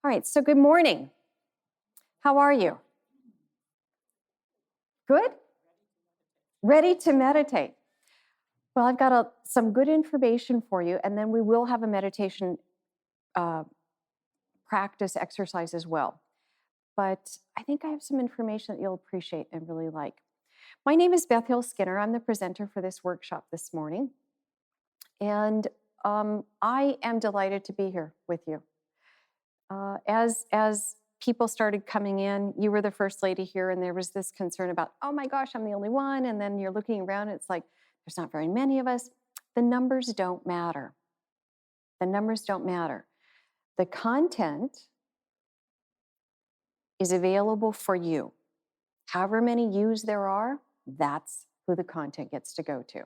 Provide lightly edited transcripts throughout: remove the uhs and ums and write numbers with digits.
All right, so good morning. How are you? Good? Ready to meditate. Well, I've got some good information for you, and then we will have a meditation uh, practice exercise as well. But I think I have some information that you'll appreciate and really like. My name is Beth Skinner. I'm the presenter for this workshop this morning. And I am delighted to be here with you. As people started coming in, you were the first lady here, and there was this concern about, oh my gosh, I'm the only one. And then you're looking around, and it's like, there's not very many of us. The numbers don't matter. The numbers don't matter. The content is available for you. However many yous there are, that's who the content gets to go to.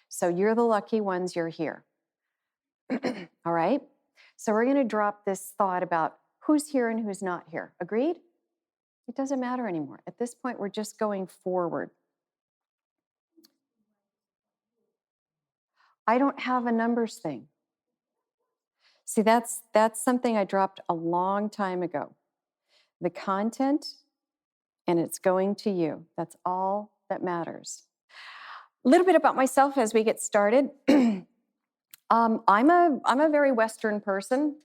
So you're the lucky ones, you're here. All right? So we're going to drop this thought about who's here and who's not here. Agreed? It doesn't matter anymore. At this point, we're just going forward. I don't have a numbers thing. See, that's something I dropped a long time ago. The content, and it's going to you. That's all that matters. A little bit about myself as we get started. I'm a very Western person.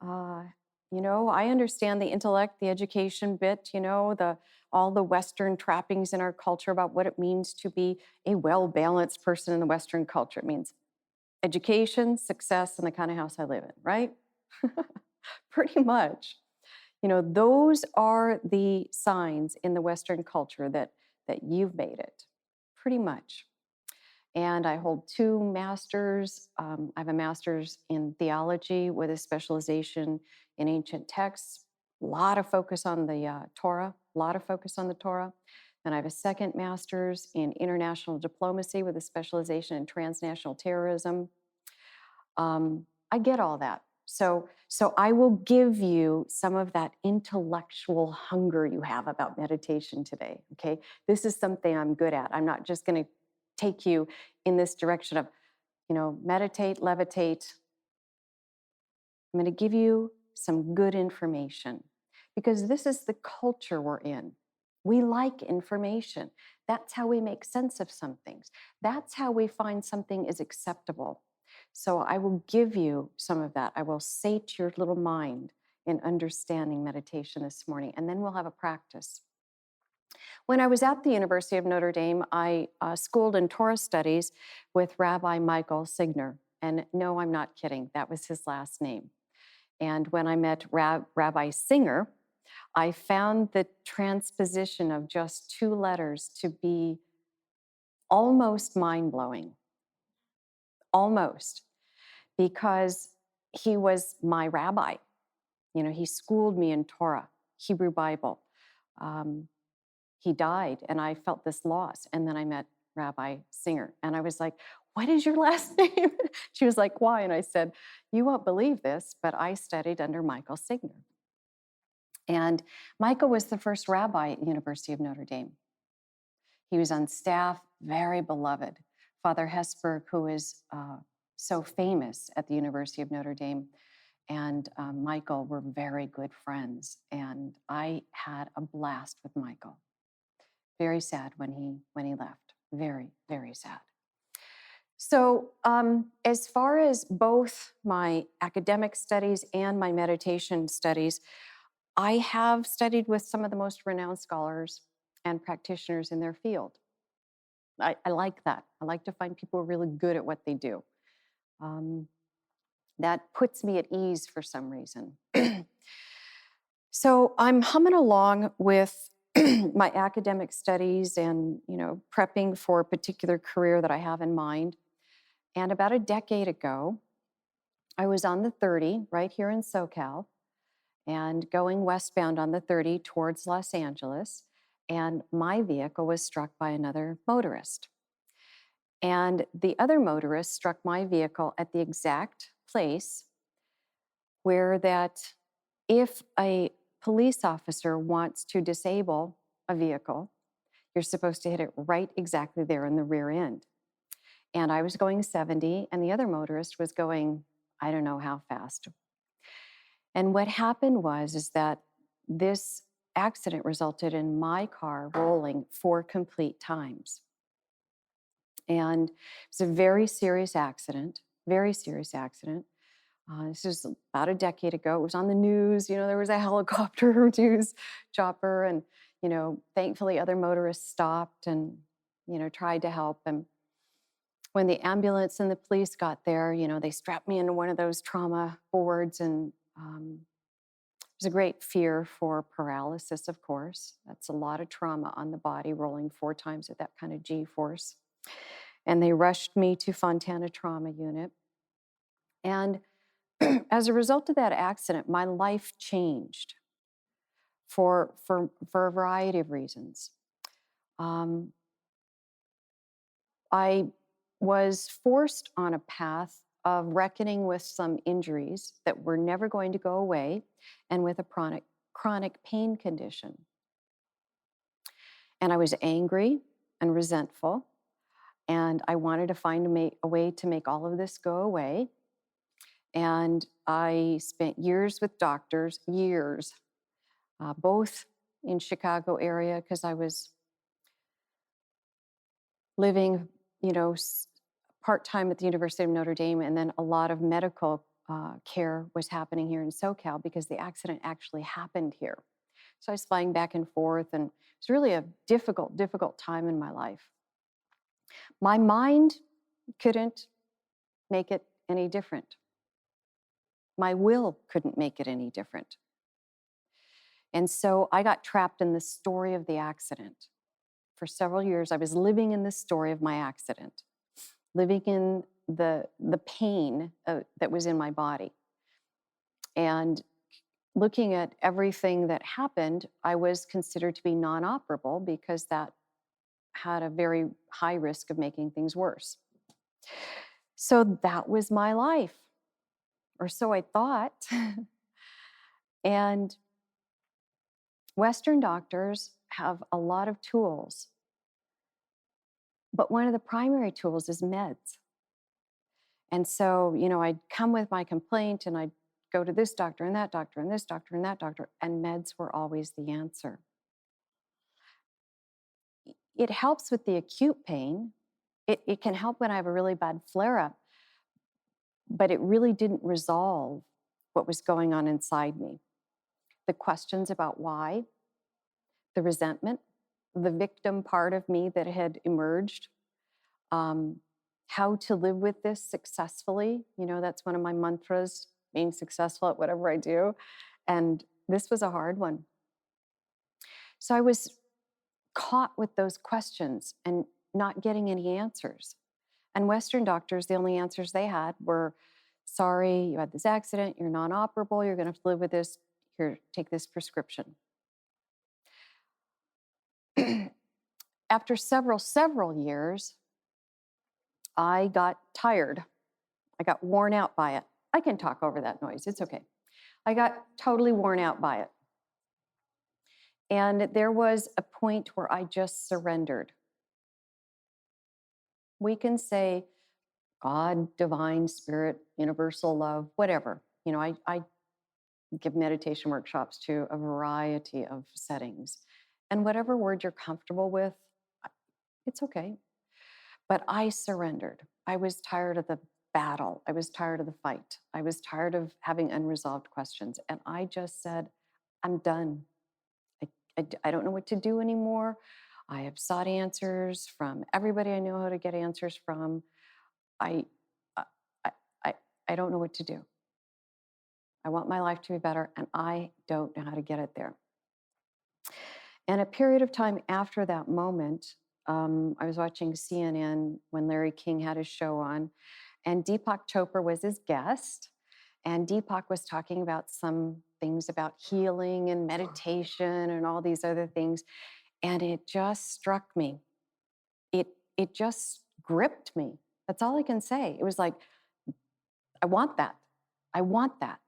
I understand the intellect, the education bit, all the Western trappings in our culture about what it means to be a well-balanced person in the Western culture. It means education, success, and the kind of house I live in, right? Pretty much. Those are the signs in the Western culture that you've made it, pretty much. And I hold 2 masters. I have a master's in theology with a specialization in ancient texts. A lot of focus on the Torah, And I have a second master's in international diplomacy with a specialization in transnational terrorism. I get all that. So I will give you some of that intellectual hunger you have about meditation today, okay? This is something I'm good at. I'm not just going to take you in this direction of, meditate, levitate. I'm going to give you some good information because this is the culture we're in. We like information. That's how we make sense of some things. That's how we find something is acceptable. So I will give you some of that. I will sate your little mind in understanding meditation this morning, and then we'll have a practice. When I was at the University of Notre Dame, I schooled in Torah studies with Rabbi Michael Signer. And no, I'm not kidding. That was his last name. And when I met Rabbi Singer, I found the transposition of just 2 letters to be almost mind-blowing. Almost. Because he was my rabbi. He schooled me in Torah, Hebrew Bible. He died, and I felt this loss. And then I met Rabbi Singer, and I was like, what is your last name? She was like, why? And I said, you won't believe this, but I studied under Michael Signer. And Michael was the first rabbi at the University of Notre Dame. He was on staff, very beloved. Father Hesburgh, who is so famous at the University of Notre Dame, and Michael were very good friends. And I had a blast with Michael. Very sad when he left. Very, very sad. So as far as both my academic studies and my meditation studies, I have studied with some of the most renowned scholars and practitioners in their field. I like that. I like to find people who are really good at what they do. That puts me at ease for some reason. So I'm humming along with my academic studies and, prepping for a particular career that I have in mind. And about a decade ago, I was on the 30 right here in SoCal and going westbound on the 30 towards Los Angeles. And my vehicle was struck by another motorist. And the other motorist struck my vehicle at the exact place where that if a police officer wants to disable a vehicle, you're supposed to hit it right exactly there in the rear end. And I was going 70, and the other motorist was going, I don't know how fast. And what happened is that this accident resulted in my car rolling 4 complete times. And it's a very serious accident, very serious accident. This was about a decade ago. It was on the news. There was a helicopter news chopper, and thankfully other motorists stopped and tried to help. And when the ambulance and the police got there, they strapped me into one of those trauma boards, and there's a great fear for paralysis, of course. That's a lot of trauma on the body, rolling 4 times at that kind of G force. And they rushed me to Fontana Trauma Unit. And as a result of that accident, my life changed for a variety of reasons. Um, I was forced on a path of reckoning with some injuries that were never going to go away, and with a chronic pain condition. And I was angry and resentful, and I wanted to find a way to make all of this go away. And I spent years with doctors, years, both in Chicago area, because I was living, part-time at the University of Notre Dame, and then a lot of medical care was happening here in SoCal because the accident actually happened here. So I was flying back and forth, and it was really a difficult time in my life. My mind couldn't make it any different. My will couldn't make it any different. And so I got trapped in the story of the accident. For several years, I was living in the story of my accident, living in the pain that was in my body. And looking at everything that happened, I was considered to be non-operable because that had a very high risk of making things worse. So that was my life, or so I thought. And Western doctors have a lot of tools, but one of the primary tools is meds. And so, I'd come with my complaint and I'd go to this doctor and that doctor and this doctor and that doctor, and meds were always the answer. It helps with the acute pain. It can help when I have a really bad flare up, but it really didn't resolve what was going on inside me. The questions about why, the resentment, the victim part of me that had emerged, how to live with this successfully. That's one of my mantras, being successful at whatever I do. And this was a hard one. So I was caught with those questions and not getting any answers. And Western doctors, the only answers they had were, sorry, you had this accident, you're non-operable, you're going to have to live with this, here, take this prescription. After several years, I got tired. I got worn out by it. I can talk over that noise, it's okay. I got totally worn out by it. And there was a point where I just surrendered. We can say God, divine spirit, universal love, whatever. I give meditation workshops to a variety of settings. And whatever word you're comfortable with, it's okay. But I surrendered. I was tired of the battle. I was tired of the fight. I was tired of having unresolved questions. And I just said, I'm done. I don't know what to do anymore. I have sought answers from everybody I know how to get answers from. I, I, I, I don't know what to do. I want my life to be better, and I don't know how to get it there. And a period of time after that moment, I was watching CNN when Larry King had his show on, and Deepak Chopra was his guest. And Deepak was talking about some things about healing and meditation and all these other things. And it just struck me. It just gripped me. That's all I can say. It was like, I want that. I want that.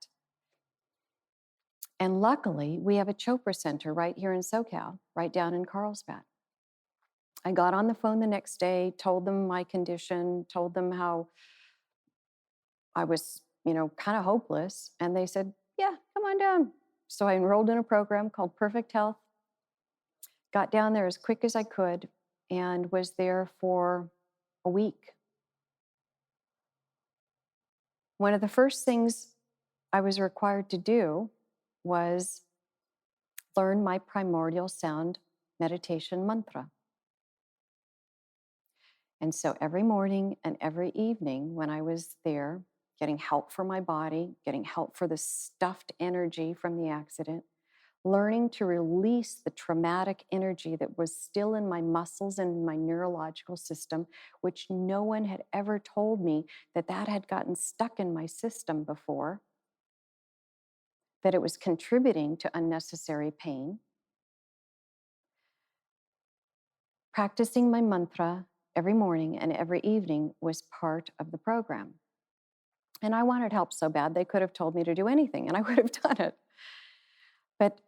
And luckily, we have a Chopra Center right here in SoCal, right down in Carlsbad. I got on the phone the next day, told them my condition, told them how I was, kind of hopeless. And they said, Yeah, come on down. So I enrolled in a program called Perfect Health, got down there as quick as I could, and was there for a week. One of the first things I was required to do was learn my primordial sound meditation mantra. And so every morning and every evening when I was there, getting help for my body, getting help for the stuffed energy from the accident, learning to release the traumatic energy that was still in my muscles and my neurological system, which no one had ever told me that that had gotten stuck in my system before, that it was contributing to unnecessary pain. Practicing my mantra every morning and every evening was part of the program. And I wanted help so bad, they could have told me to do anything and I would have done it. But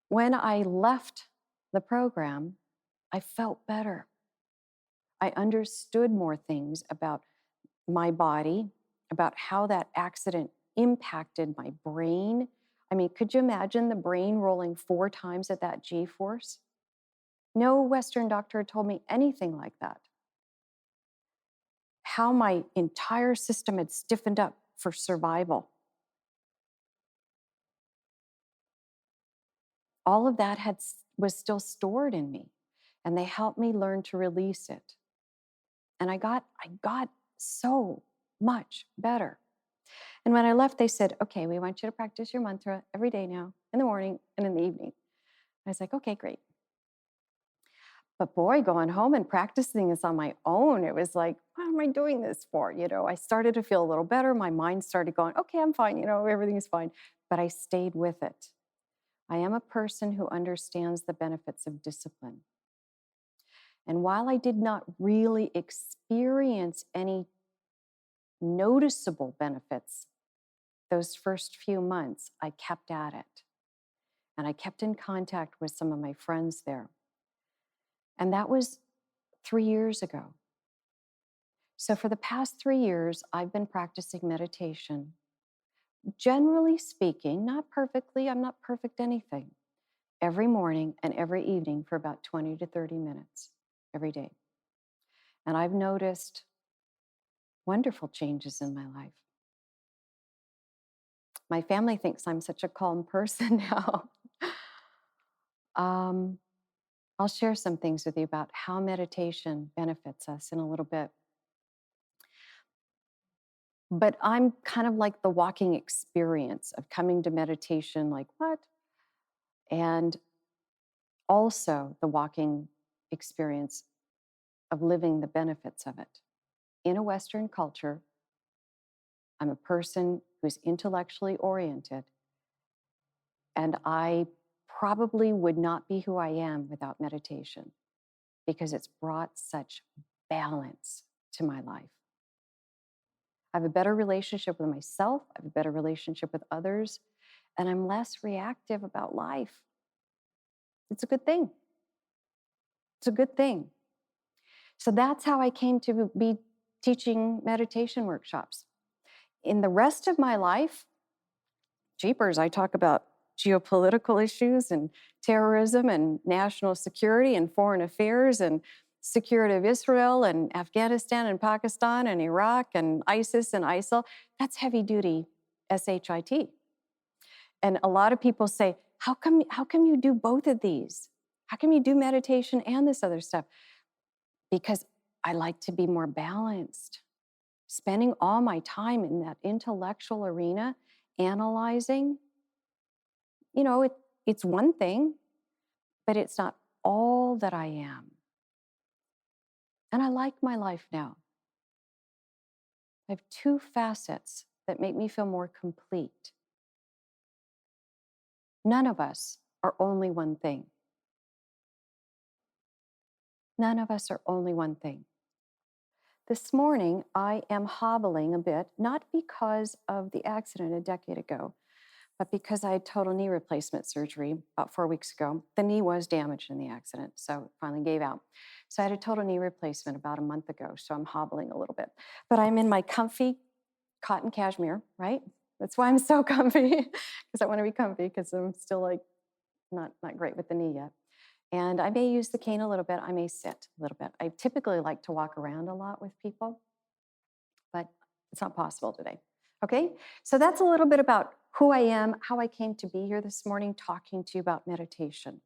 when I left the program, I felt better. I understood more things about my body, about how that accident impacted my brain. I mean, could you imagine the brain rolling 4 times at that G force? No Western doctor had told me anything like that. How my entire system had stiffened up for survival. All of that was still stored in me, and they helped me learn to release it. And I got so much better. And when I left, they said, okay, we want you to practice your mantra every day now, in the morning and in the evening. I was like, okay, great. But boy, going home and practicing this on my own, it was like, what am I doing this for? I started to feel a little better. My mind started going, okay, I'm fine. Everything's fine. But I stayed with it. I am a person who understands the benefits of discipline. And while I did not really experience any noticeable benefits those first few months, I kept at it. And I kept in contact with some of my friends there. And that was 3 years ago. So for the past 3 years, I've been practicing meditation. Generally speaking, not perfectly, I'm not perfect anything. Every morning and every evening for about 20 to 30 minutes every day. And I've noticed wonderful changes in my life. My family thinks I'm such a calm person now. um, I'll share some things with you about how meditation benefits us in a little bit. But I'm kind of like the walking experience of coming to meditation, like, what? And also the walking experience of living the benefits of it. In a Western culture, I'm a person who's intellectually oriented, and I probably would not be who I am without meditation because it's brought such balance to my life. I have a better relationship with myself, I have a better relationship with others, and I'm less reactive about life. It's a good thing. It's a good thing. So that's how I came to be teaching meditation workshops. In the rest of my life, jeepers, I talk about geopolitical issues and terrorism and national security and foreign affairs and security of Israel and Afghanistan and Pakistan and Iraq and ISIS and ISIL. That's heavy duty SHIT. And a lot of people say, how come you do both of these? How come you do meditation and this other stuff? Because I like to be more balanced. Spending all my time in that intellectual arena, analyzing, it's one thing, but it's not all that I am. And I like my life now. I have 2 facets that make me feel more complete. None of us are only one thing. None of us are only one thing. This morning, I am hobbling a bit, not because of the accident a decade ago, but because I had total knee replacement surgery about 4 weeks ago. The knee was damaged in the accident, so it finally gave out. So I had a total knee replacement about a month ago, so I'm hobbling a little bit. But I'm in my comfy cotton cashmere, right? That's why I'm so comfy, because I want to be comfy because I'm still like not great with the knee yet. And I may use the cane a little bit. I may sit a little bit. I typically like to walk around a lot with people, but it's not possible today. Okay, so that's a little bit about who I am, how I came to be here this morning talking to you about meditation.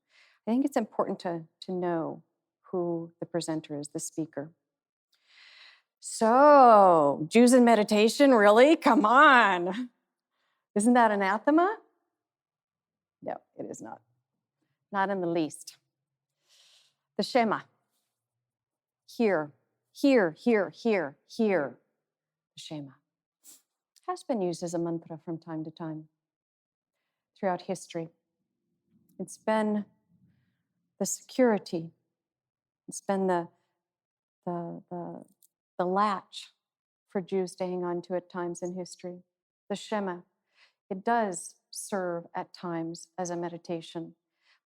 I think it's important to know who the presenter is, the speaker. So, Jews in meditation, really? Come on. Isn't that anathema? No, it is not. Not in the least. The Shema. Hear, hear, hear, hear, hear. The Shema has been used as a mantra from time to time throughout history. It's been the security. It's been the, the, the latch for Jews to hang on to at times in history. The Shema. It does serve at times as a meditation,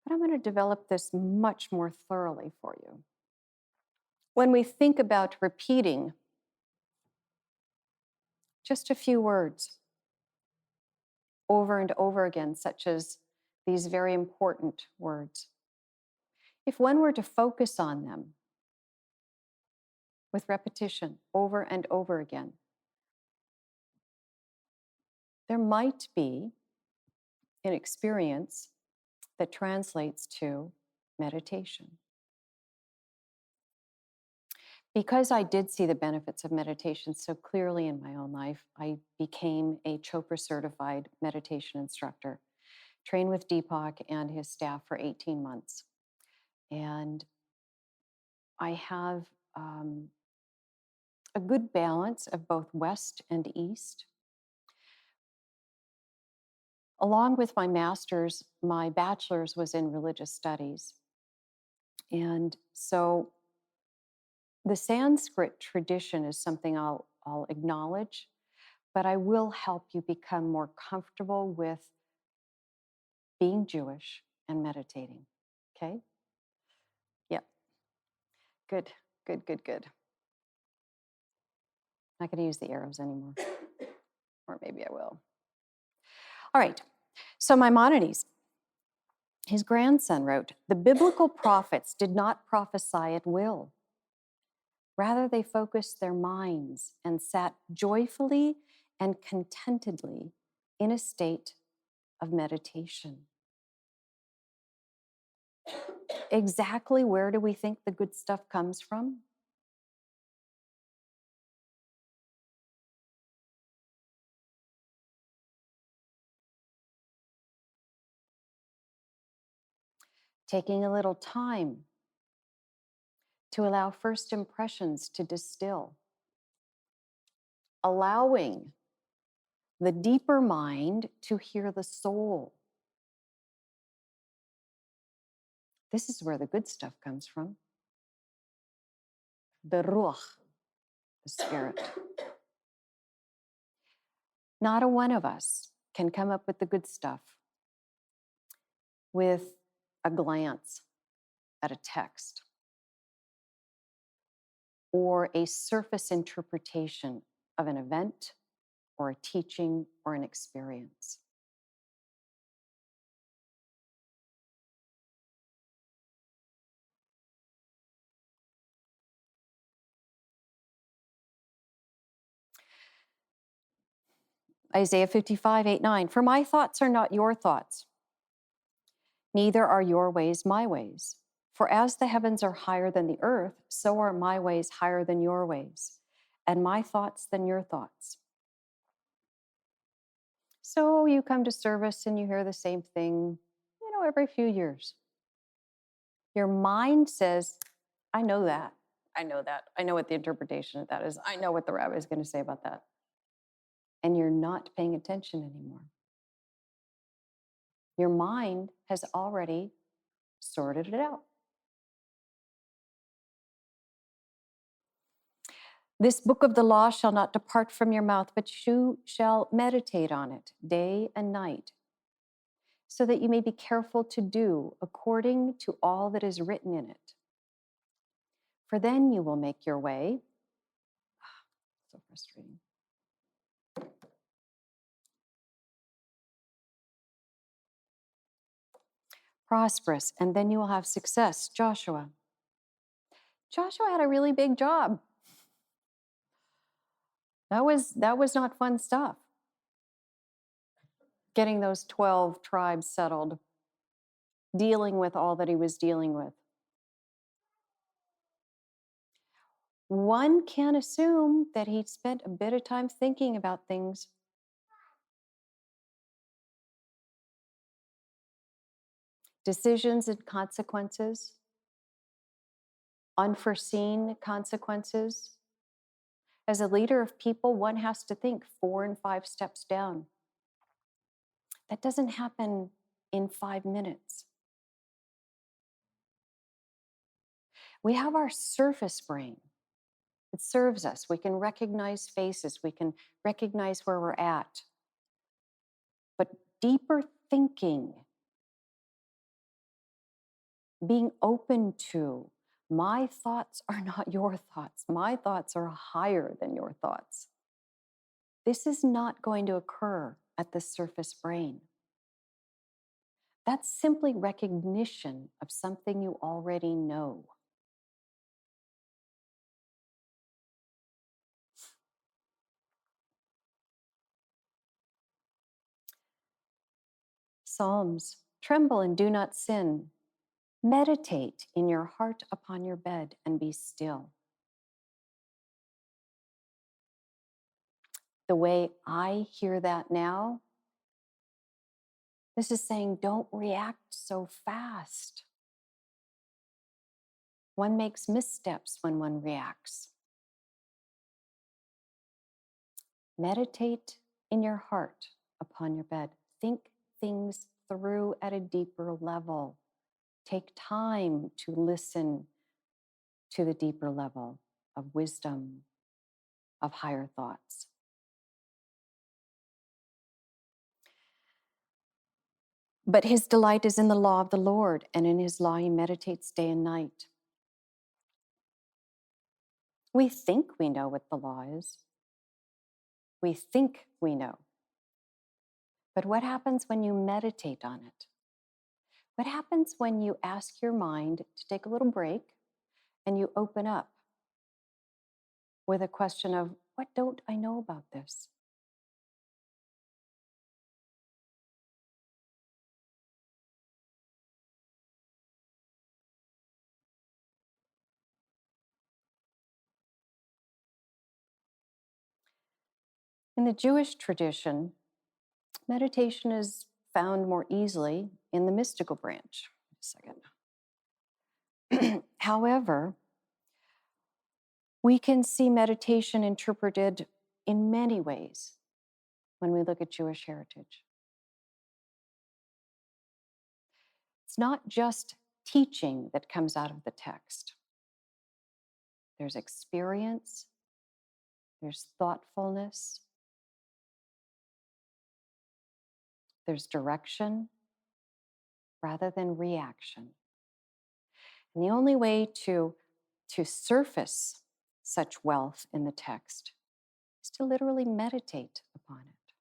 but I'm going to develop this much more thoroughly for you. When we think about repeating just a few words over and over again, such as these very important words, if one were to focus on them with repetition over and over again, there might be an experience that translates to meditation. Because I did see the benefits of meditation so clearly in my own life, I became a Chopra certified meditation instructor, trained with Deepak and his staff for 18 months. And I have a good balance of both West and East. Along with my master's, my bachelor's was in religious studies. And so the Sanskrit tradition is something I'll acknowledge, but I will help you become more comfortable with being Jewish and meditating. Okay? Yep. Good, good, good, good. Not going to use the arrows anymore. Or maybe I will. All right. So Maimonides, his grandson, wrote, "The biblical prophets did not prophesy at will. Rather, they focused their minds and sat joyfully and contentedly in a state of meditation." Exactly where do we think the good stuff comes from? Taking a little time to allow first impressions to distill, allowing the deeper mind to hear the soul. This is where the good stuff comes from. The ruach, the spirit. Not a one of us can come up with the good stuff with a glance at a text or a surface interpretation of an event or a teaching or an experience. Isaiah 55, 8, 9. "For my thoughts are not your thoughts, neither are your ways my ways. For as the heavens are higher than the earth, so are my ways higher than your ways, and my thoughts than your thoughts." So you come to service and you hear the same thing, every few years. Your mind says, I know that. I know that. I know what the interpretation of that is. I know what the rabbi is going to say about that. And you're not paying attention anymore. Your mind has already sorted it out. "This book of the law shall not depart from your mouth, but you shall meditate on it day and night, so that you may be careful to do according to all that is written in it. For then you will make your way." So frustrating. prosperous, and then you will have success. Joshua. Joshua had a really big job. That was not fun stuff. Getting those 12 tribes settled, dealing with all that he was dealing with. One can assume that he spent a bit of time thinking about things. Decisions and consequences, unforeseen consequences. As a leader of people, one has to think 4 and 5 steps down. That doesn't happen in 5 minutes. We have our surface brain. It serves us. We can recognize faces. We can recognize where we're at. But deeper thinking, being open to, my thoughts are not your thoughts. My thoughts are higher than your thoughts. This is not going to occur at the surface brain. That's simply recognition of something you already know. Psalms, tremble and do not sin. Meditate in your heart upon your bed and be still. The way I hear that now, this is saying don't react so fast. One makes missteps when one reacts. Meditate in your heart upon your bed. Think things through at a deeper level. Take time to listen to the deeper level of wisdom, of higher thoughts. But his delight is in the law of the Lord, and in his law he meditates day and night. We think we know what the law is. We think we know. But what happens when you meditate on it? What happens when you ask your mind to take a little break and you open up with a question of, what don't I know about this? In the Jewish tradition, meditation is found more easily in the mystical branch. However, we can see meditation interpreted in many ways when we look at Jewish heritage. It's not just teaching that comes out of the text. There's experience, there's thoughtfulness, there's direction rather than reaction. And the only way to surface such wealth in the text is to literally meditate upon it.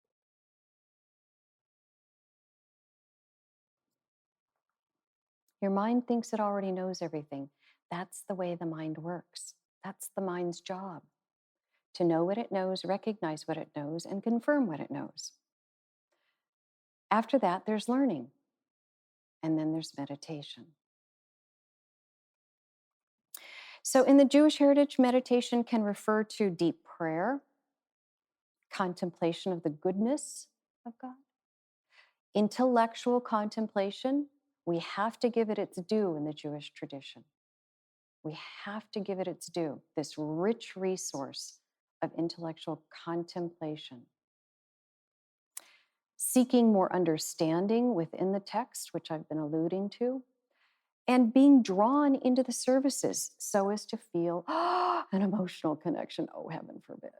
Your mind thinks it already knows everything. That's the way the mind works. That's the mind's job, to know what it knows, recognize what it knows, and confirm what it knows. After that, there's learning, and then there's meditation. So in the Jewish heritage, meditation can refer to deep prayer, contemplation of the goodness of God, intellectual contemplation. We have to give it its due in the Jewish tradition. We have to give it its due, this rich resource of intellectual contemplation. Seeking more understanding within the text, which I've been alluding to, and being drawn into the services so as to feel an emotional connection. Oh, heaven forbid.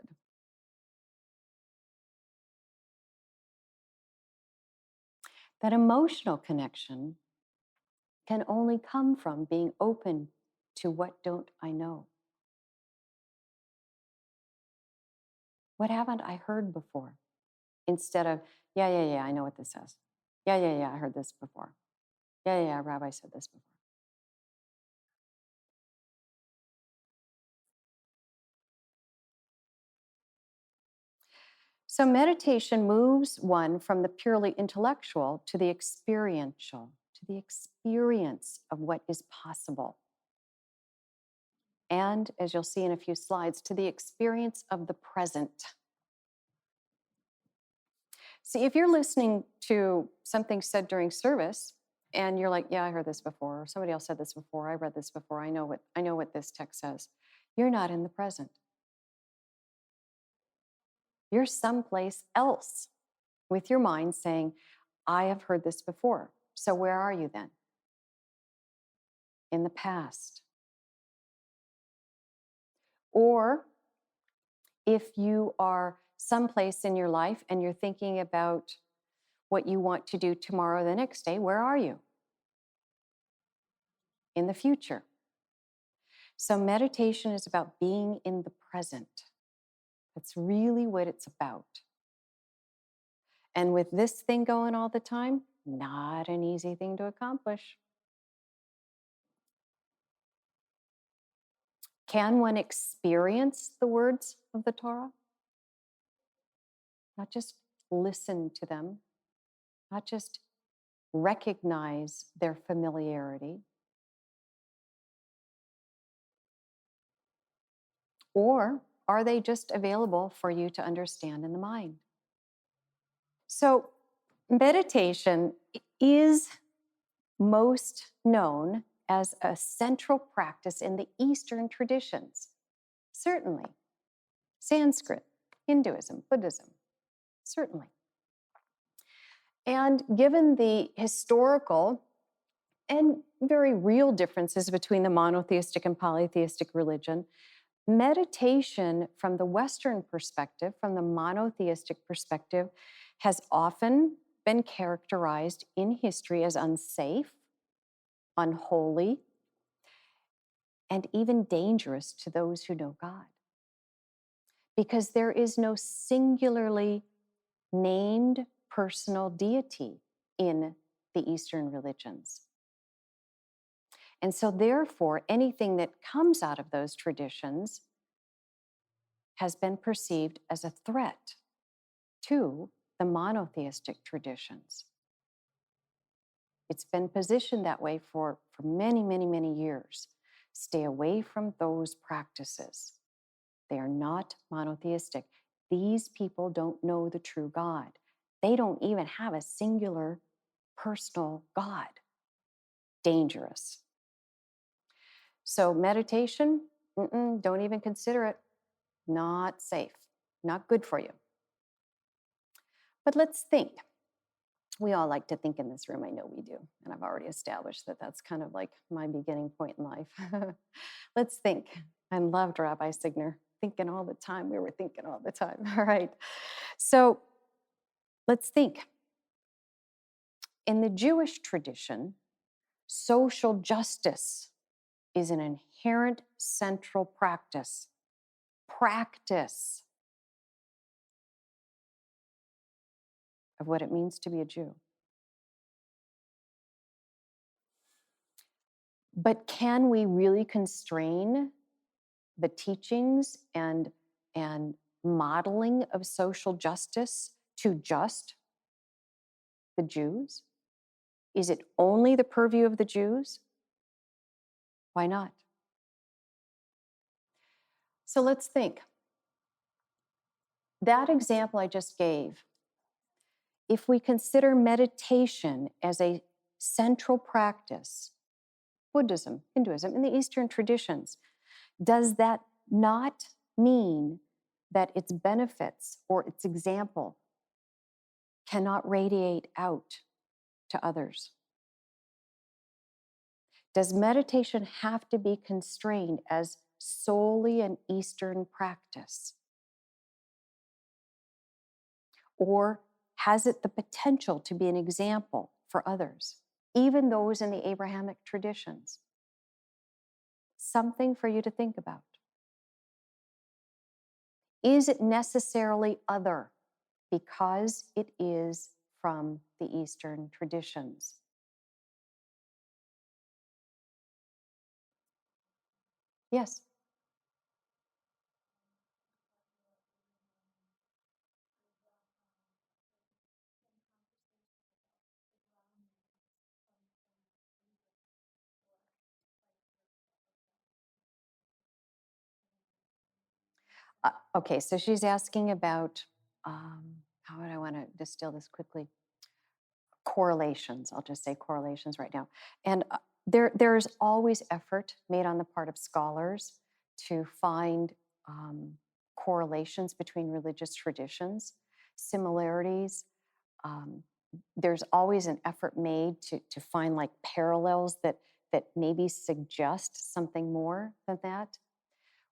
That emotional connection can only come from being open to what don't I know? What haven't I heard before? Instead of, yeah, I know what this says. Yeah, I heard this before. Yeah, Rabbi said this before. So meditation moves one from the purely intellectual to the experiential, to the experience of what is possible. And as you'll see in a few slides, to the experience of the present. See, if you're listening to something said during service and you're like, yeah, I heard this before, or somebody else said this before, I read this before, I know what this text says. You're not in the present. You're someplace else with your mind saying, I have heard this before. So where are you then? In the past. Or if you are someplace in your life and you're thinking about what you want to do tomorrow or the next day, where are you? In the future. So meditation is about being in the present. That's really what it's about. And with this thing going all the time, not an easy thing to accomplish. Can one experience the words of the Torah? Not just listen to them, not just recognize their familiarity, or are they just available for you to understand in the mind? So, meditation is most known as a central practice in the Eastern traditions. Certainly. Sanskrit, Hinduism, Buddhism, certainly. And given the historical and very real differences between the monotheistic and polytheistic religion, meditation from the Western perspective, from the monotheistic perspective, has often been characterized in history as unsafe, unholy, and even dangerous to those who know God. Because there is no singularly named personal deity in the Eastern religions. And so, therefore, anything that comes out of those traditions has been perceived as a threat to the monotheistic traditions. It's been positioned that way for many, many, many years. Stay away from those practices. They are not monotheistic. These people don't know the true God. They don't even have a singular personal God. Dangerous. So meditation, don't even consider it. Not safe, not good for you. But let's think. We all like to think in this room. I know we do. And I've already established that that's kind of like my beginning point in life. Let's think. I loved Rabbi Signer. Thinking all the time. We were thinking all the time. All right. So let's think. In the Jewish tradition, social justice is an inherent central practice. Practice of what it means to be a Jew. But can we really constrain the teachings and modeling of social justice to just the Jews? Is it only the purview of the Jews? Why not? So let's think. That example I just gave, if we consider meditation as a central practice, Buddhism, Hinduism, in the Eastern traditions, does that not mean that its benefits or its example cannot radiate out to others? Does meditation have to be constrained as solely an Eastern practice? Or has it the potential to be an example for others, even those in the Abrahamic traditions? Something for you to think about. Is it necessarily other because it is from the Eastern traditions? Yes. Okay, so she's asking about, how would I want to distill this quickly? Correlations. I'll just say correlations right now. And there's always effort made on the part of scholars to find um, correlations between religious traditions, similarities. Um, there's always an effort made to find like parallels that maybe suggest something more than that.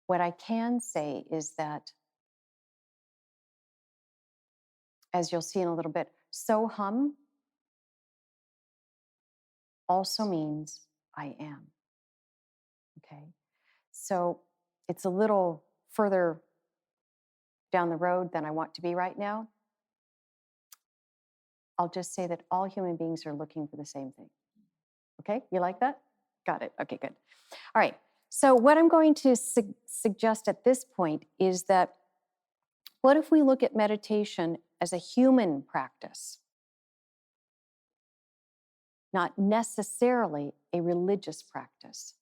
What I can say is that, as you'll see in a little bit, so hum also means I am. Okay. So it's a little further down the road than I want to be right now. I'll just say that all human beings are looking for the same thing. Okay. You like that? Got it. Okay, good. All right. So, what I'm going to suggest at this point is that what if we look at meditation as a human practice, not necessarily a religious practice?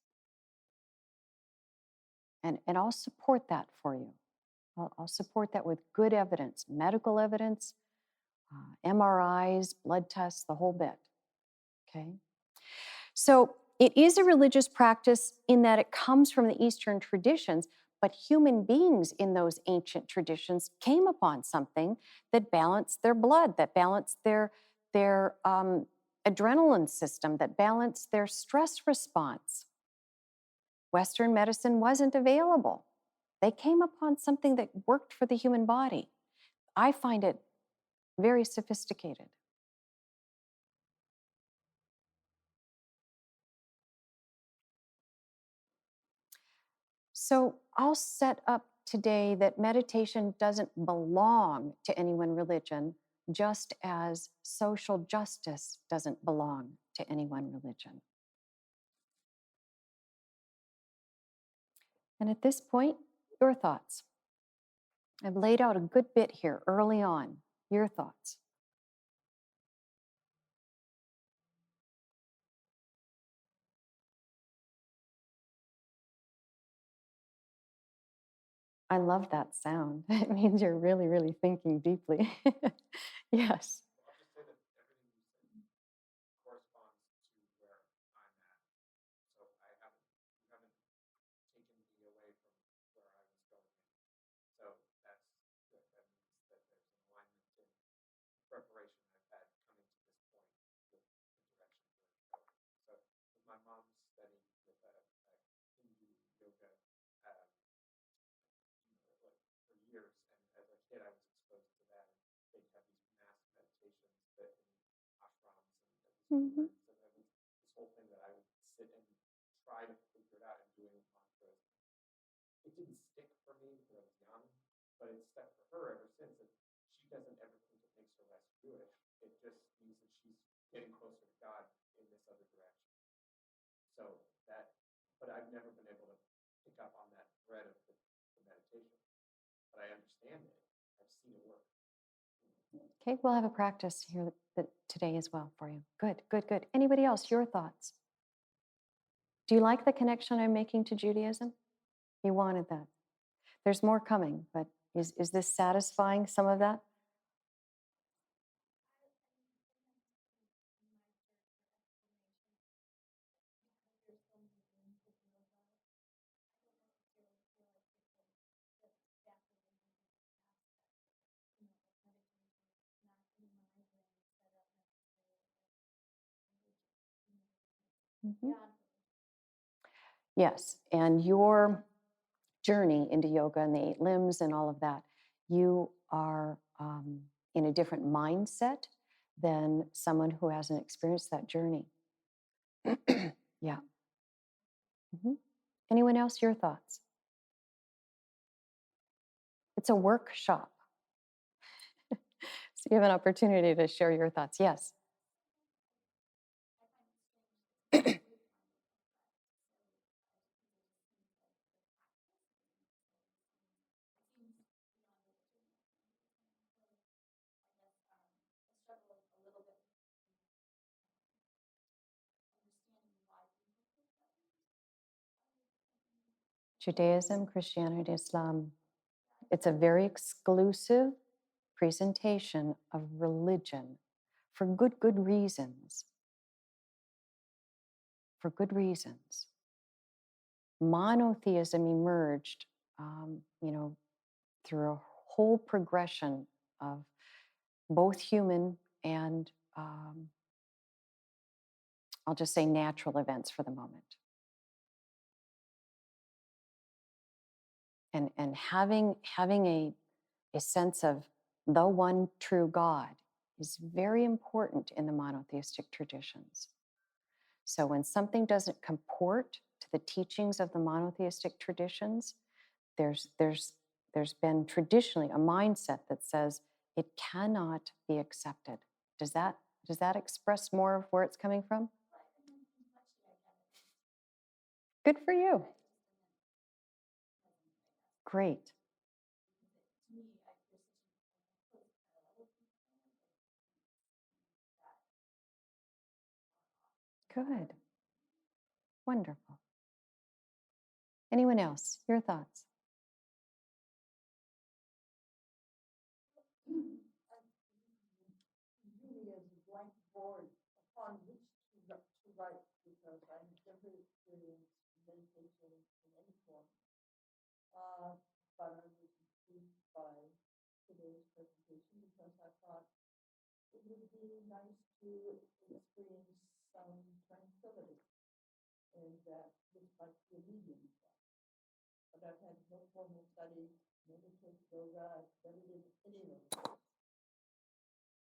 And I'll support that for you. I'll support that with good evidence, medical evidence, MRIs, blood tests, the whole bit. Okay. So it is a religious practice in that it comes from the Eastern traditions, but human beings in those ancient traditions came upon something that balanced their blood, that balanced their adrenaline system, that balanced their stress response. Western medicine wasn't available. They came upon something that worked for the human body. I find it very sophisticated. So I'll set up today that meditation doesn't belong to any one religion, just as social justice doesn't belong to any one religion. And at this point, your thoughts. I've laid out a good bit here early on. Your thoughts. I love that sound. It means you're really, really thinking deeply. Yes. Mhm. Okay, we'll have a practice here today as well for you. Good, good, good. Anybody else? Your thoughts? Do you like the connection I'm making to Judaism? You wanted that. There's more coming, but is this satisfying some of that? Mhm. Yes, and your journey into yoga and the 8 limbs and all of that, you are in a different mindset than someone who hasn't experienced that journey. Yeah. Mhm. Anyone else? Your thoughts? It's a workshop. So you have an opportunity to share your thoughts. Yes. Judaism, Christianity, Islam. It's a very exclusive presentation of religion for good reasons. For good reasons. Monotheism emerged, through a whole progression of both human and I'll just say natural events for the moment. And having a sense of the one true God is very important in the monotheistic traditions. So when something doesn't comport to the teachings of the monotheistic traditions, there's been traditionally a mindset that says it cannot be accepted. Does that express more of where it's coming from? Good for you. Great. Good. Wonderful. Anyone else? Your thoughts?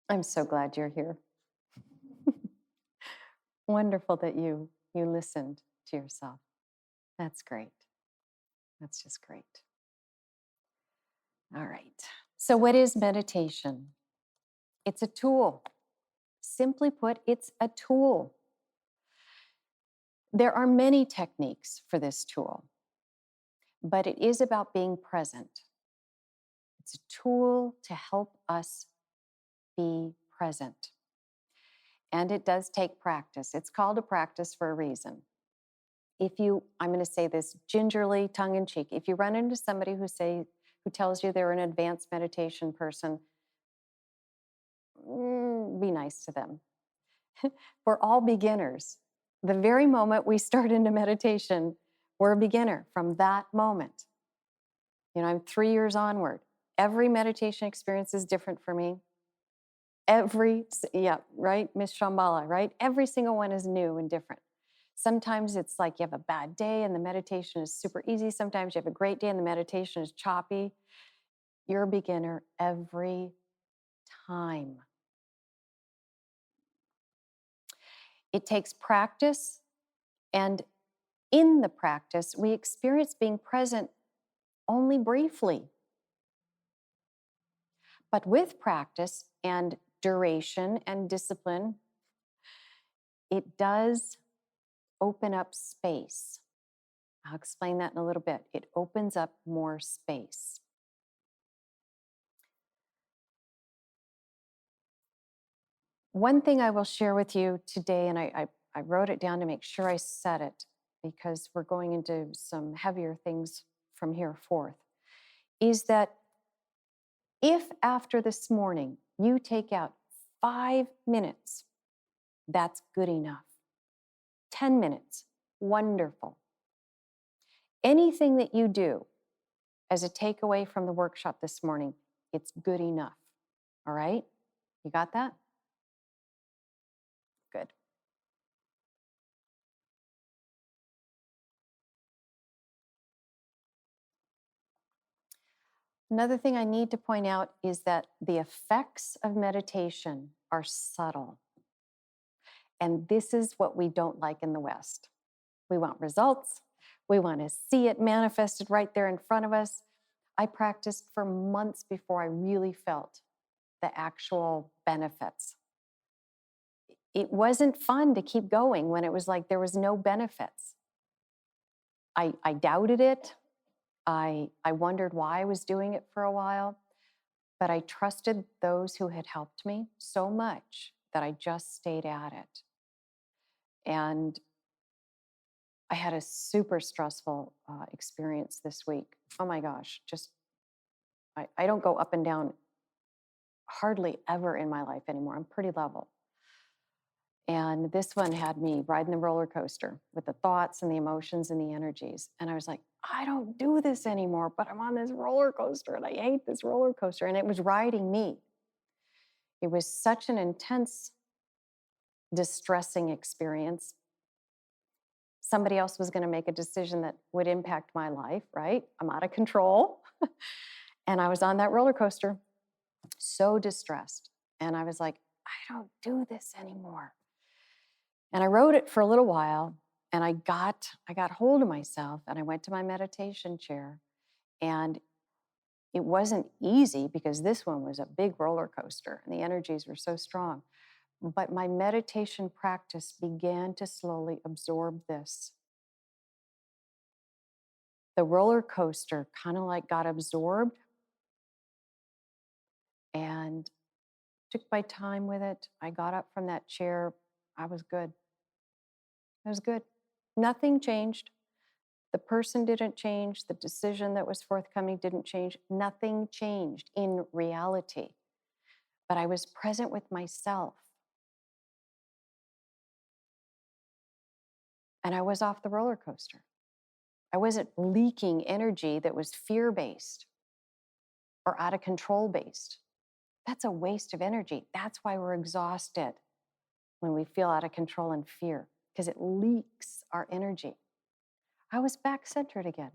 I'm so glad you're here. Wonderful that you listened to yourself. That's great. That's just great. All right. So what is meditation? It's a tool. Simply put, it's a tool. There are many techniques for this tool, but it is about being present. It's a tool to help us be present. And it does take practice. It's called a practice for a reason. I'm going to say this gingerly, tongue in cheek, if you run into somebody who tells you they're an advanced meditation person, be nice to them. We're all beginners. The very moment we start into meditation, we're a beginner from that moment. I'm 3 years onward. Every meditation experience is different for me. Right, Miss Shambhala, right? Every single one is new and different. Sometimes it's like you have a bad day and the meditation is super easy. Sometimes you have a great day and the meditation is choppy. You're a beginner every time. It takes practice, and in the practice, we experience being present only briefly. But with practice and duration and discipline, it does open up space. I'll explain that in a little bit. It opens up more space. One thing I will share with you today, and I wrote it down to make sure I said it because we're going into some heavier things from here forth, is that if after this morning you take out 5 minutes, that's good enough. 10 minutes, wonderful. Anything that you do as a takeaway from the workshop this morning, it's good enough. All right? You got that? Good. Another thing I need to point out is that the effects of meditation are subtle. And this is what we don't like in the West. We want results. We want to see it manifested right there in front of us. I practiced for months before I really felt the actual benefits. It wasn't fun to keep going when it was like there was no benefits. I doubted it. I wondered why I was doing it for a while, but I trusted those who had helped me so much that I just stayed at it. And I had a super stressful experience this week. Oh my gosh, just I don't go up and down hardly ever in my life anymore. I'm pretty level. And this one had me riding the roller coaster with the thoughts and the emotions and the energies. And I was like, I don't do this anymore, but I'm on this roller coaster and I hate this roller coaster. And it was riding me. It was such an intense, distressing experience. Somebody else was going to make a decision that would impact my life, right? I'm out of control. And I was on that roller coaster, so distressed. And I was like, I don't do this anymore. And I wrote it for a little while, and I got hold of myself, and I went to my meditation chair. And it wasn't easy because this one was a big roller coaster and the energies were so strong. But my meditation practice began to slowly absorb this. The roller coaster kind of like got absorbed, and took my time with it. I got up from that chair. I was good. I was good. Nothing changed. The person didn't change. The decision that was forthcoming didn't change. Nothing changed in reality. But I was present with myself. And I was off the roller coaster. I wasn't leaking energy that was fear-based or out of control based. That's a waste of energy. That's why we're exhausted when we feel out of control and fear, because it leaks our energy. I was back centered again.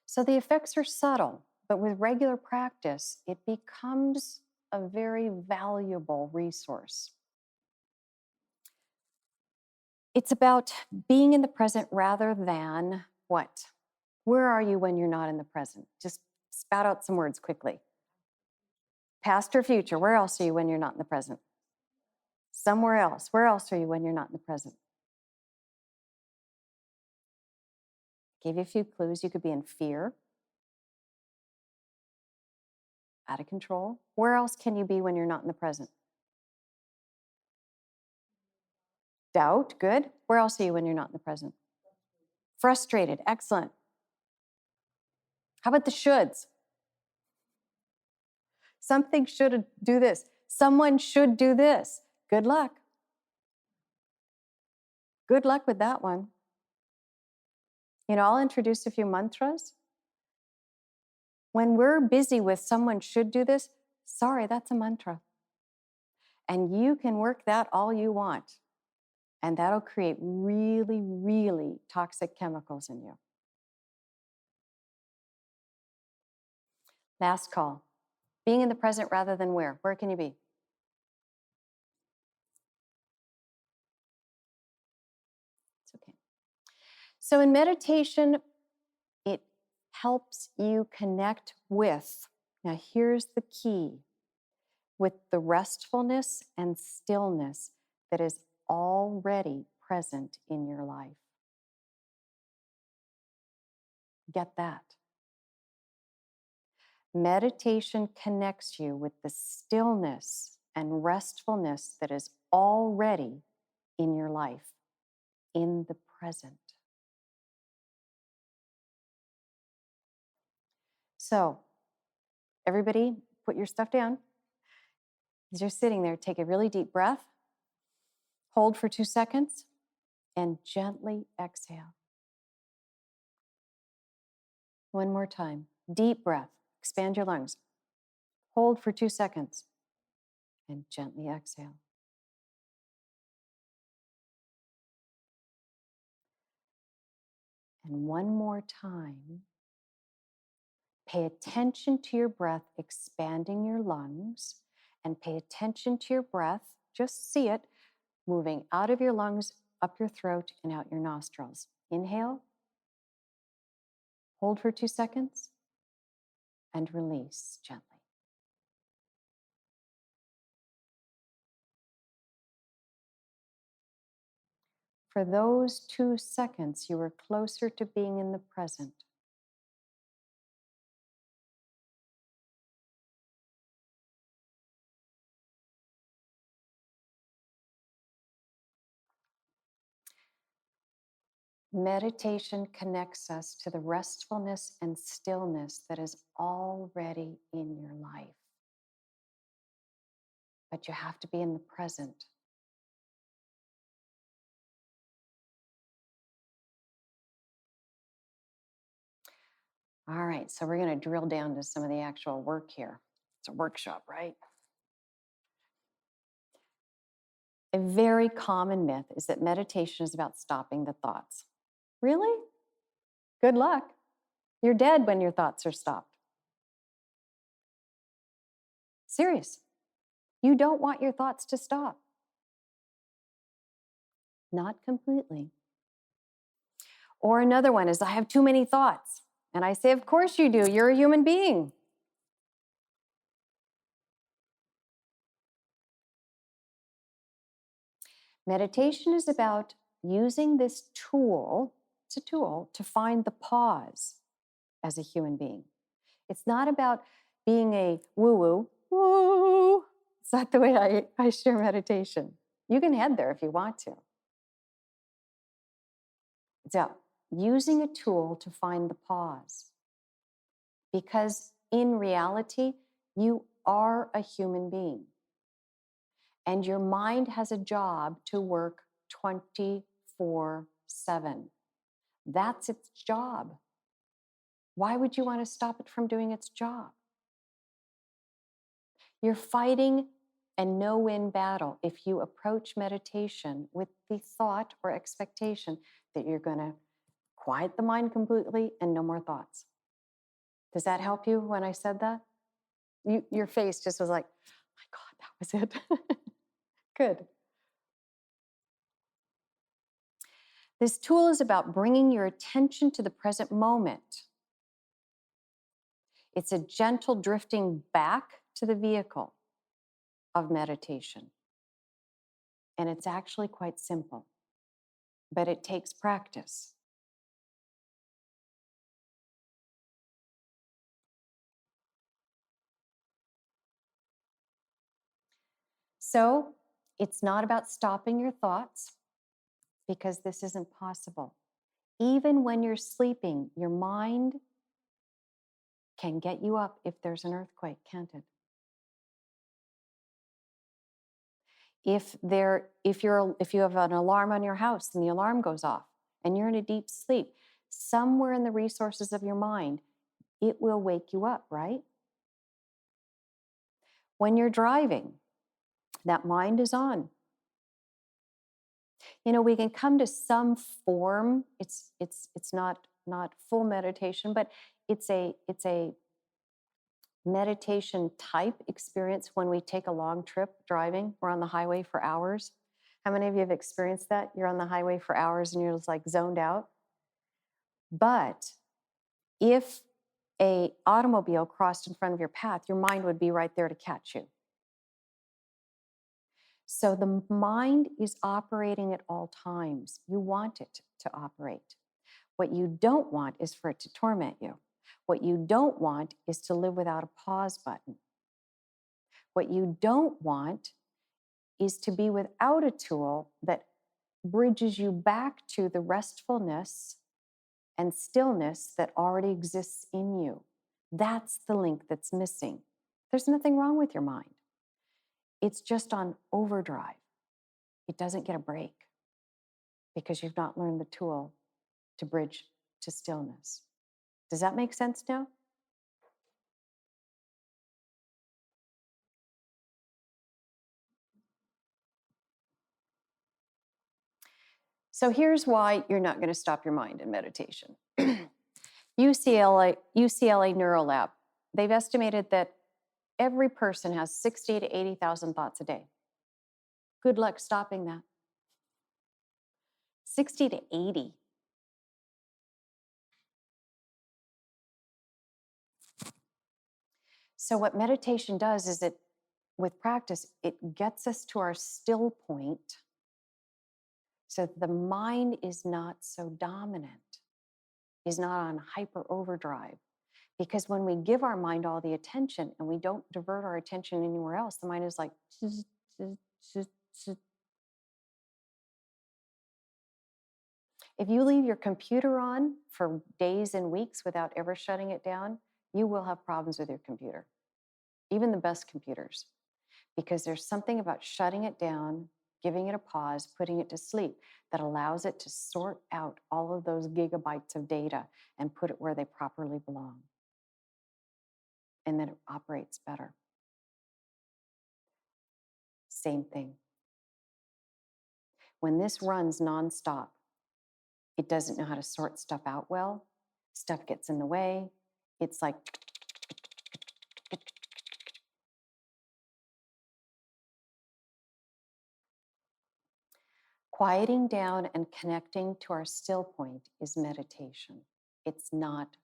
So the effects are subtle, but with regular practice, it becomes a very valuable resource. It's about being in the present rather than what? Where are you when you're not in the present? Just spout out some words quickly. Past or future? Where else are you when you're not in the present? Somewhere else. Where else are you when you're not in the present? Gave you a few clues. You could be in fear, out of control. Where else can you be when you're not in the present? Doubt, good. Where else are you when you're not in the present? Frustrated, excellent. How about the shoulds? Something should do this. Someone should do this. Good luck. Good luck with that one. You know, I'll introduce a few mantras. When we're busy with someone should do this, sorry, that's a mantra. And you can work that all you want. And that'll create really, really toxic chemicals in you. Last call. Being in the present rather than where? Where can you be? It's okay. So in meditation, it helps you connect with, now here's the key, with the restfulness and stillness that is already present in your life. Get that. Meditation connects you with the stillness and restfulness that is already in your life, in the present. So, everybody, put your stuff down. As you're sitting there, take a really deep breath, hold for 2 seconds, and gently exhale. One more time. Deep breath. Expand your lungs. Hold for 2 seconds and gently exhale. And one more time. Pay attention to your breath, expanding your lungs, and pay attention to your breath. Just see it moving out of your lungs, up your throat, and out your nostrils. Inhale. Hold for 2 seconds and release gently. For those 2 seconds, you were closer to being in the present. Meditation connects us to the restfulness and stillness that is already in your life. But you have to be in the present. All right, so we're going to drill down to some of the actual work here. It's a workshop, right? A very common myth is that meditation is about stopping the thoughts. Really? Good luck. You're dead when your thoughts are stopped. Serious. You don't want your thoughts to stop. Not completely. Or another one is, I have too many thoughts. And I say, of course you do. You're a human being. Meditation is about using this tool, it's a tool, to find the pause as a human being. It's not about being a woo-woo, woo. It's not the way I share meditation. You can head there if you want to. It's about using a tool to find the pause. Because in reality, you are a human being. And your mind has a job to work 24/7. That's its job. Why would you want to stop it from doing its job? You're fighting a no-win battle if you approach meditation with the thought or expectation that you're going to quiet the mind completely and no more thoughts. Does that help you when I said that? Your face just was like, oh my God, that was it. Good. This tool is about bringing your attention to the present moment. It's a gentle drifting back to the vehicle of meditation. And it's actually quite simple, but it takes practice. So it's not about stopping your thoughts, because this isn't possible. Even when you're sleeping, your mind can get you up if there's an earthquake, can't it? If you have an alarm on your house and the alarm goes off and you're in a deep sleep, somewhere in the resources of your mind, it will wake you up, right? When you're driving, that mind is on. You know, we can come to some form. It's not full meditation, but it's a meditation type experience when we take a long trip driving. We're on the highway for hours. How many of you have experienced that? You're on the highway for hours and you're just like zoned out. But if a automobile crossed in front of your path, your mind would be right there to catch you. So the mind is operating at all times. You want it to operate. What you don't want is for it to torment you. What you don't want is to live without a pause button. What you don't want is to be without a tool that bridges you back to the restfulness and stillness that already exists in you. That's the link that's missing. There's nothing wrong with your mind. It's just on overdrive. It doesn't get a break because you've not learned the tool to bridge to stillness. Does that make sense now? So here's why you're not going to stop your mind in meditation. UCLA Neural Lab, they've estimated that every person has 60 to 80,000 thoughts a day. Good luck stopping that. 60 to 80. So what meditation does is with practice, it gets us to our still point so that the mind is not so dominant, is not on hyper overdrive. Because when we give our mind all the attention and we don't divert our attention anywhere else, the mind is like, If you leave your computer on for days and weeks without ever shutting it down, you will have problems with your computer, even the best computers, because there's something about shutting it down, giving it a pause, putting it to sleep that allows it to sort out all of those gigabytes of data and put it where they properly belong. And then it operates better. Same thing. When this runs nonstop, it doesn't know how to sort stuff out well. Stuff gets in the way. It's like quieting down and connecting to our still point is meditation. It's not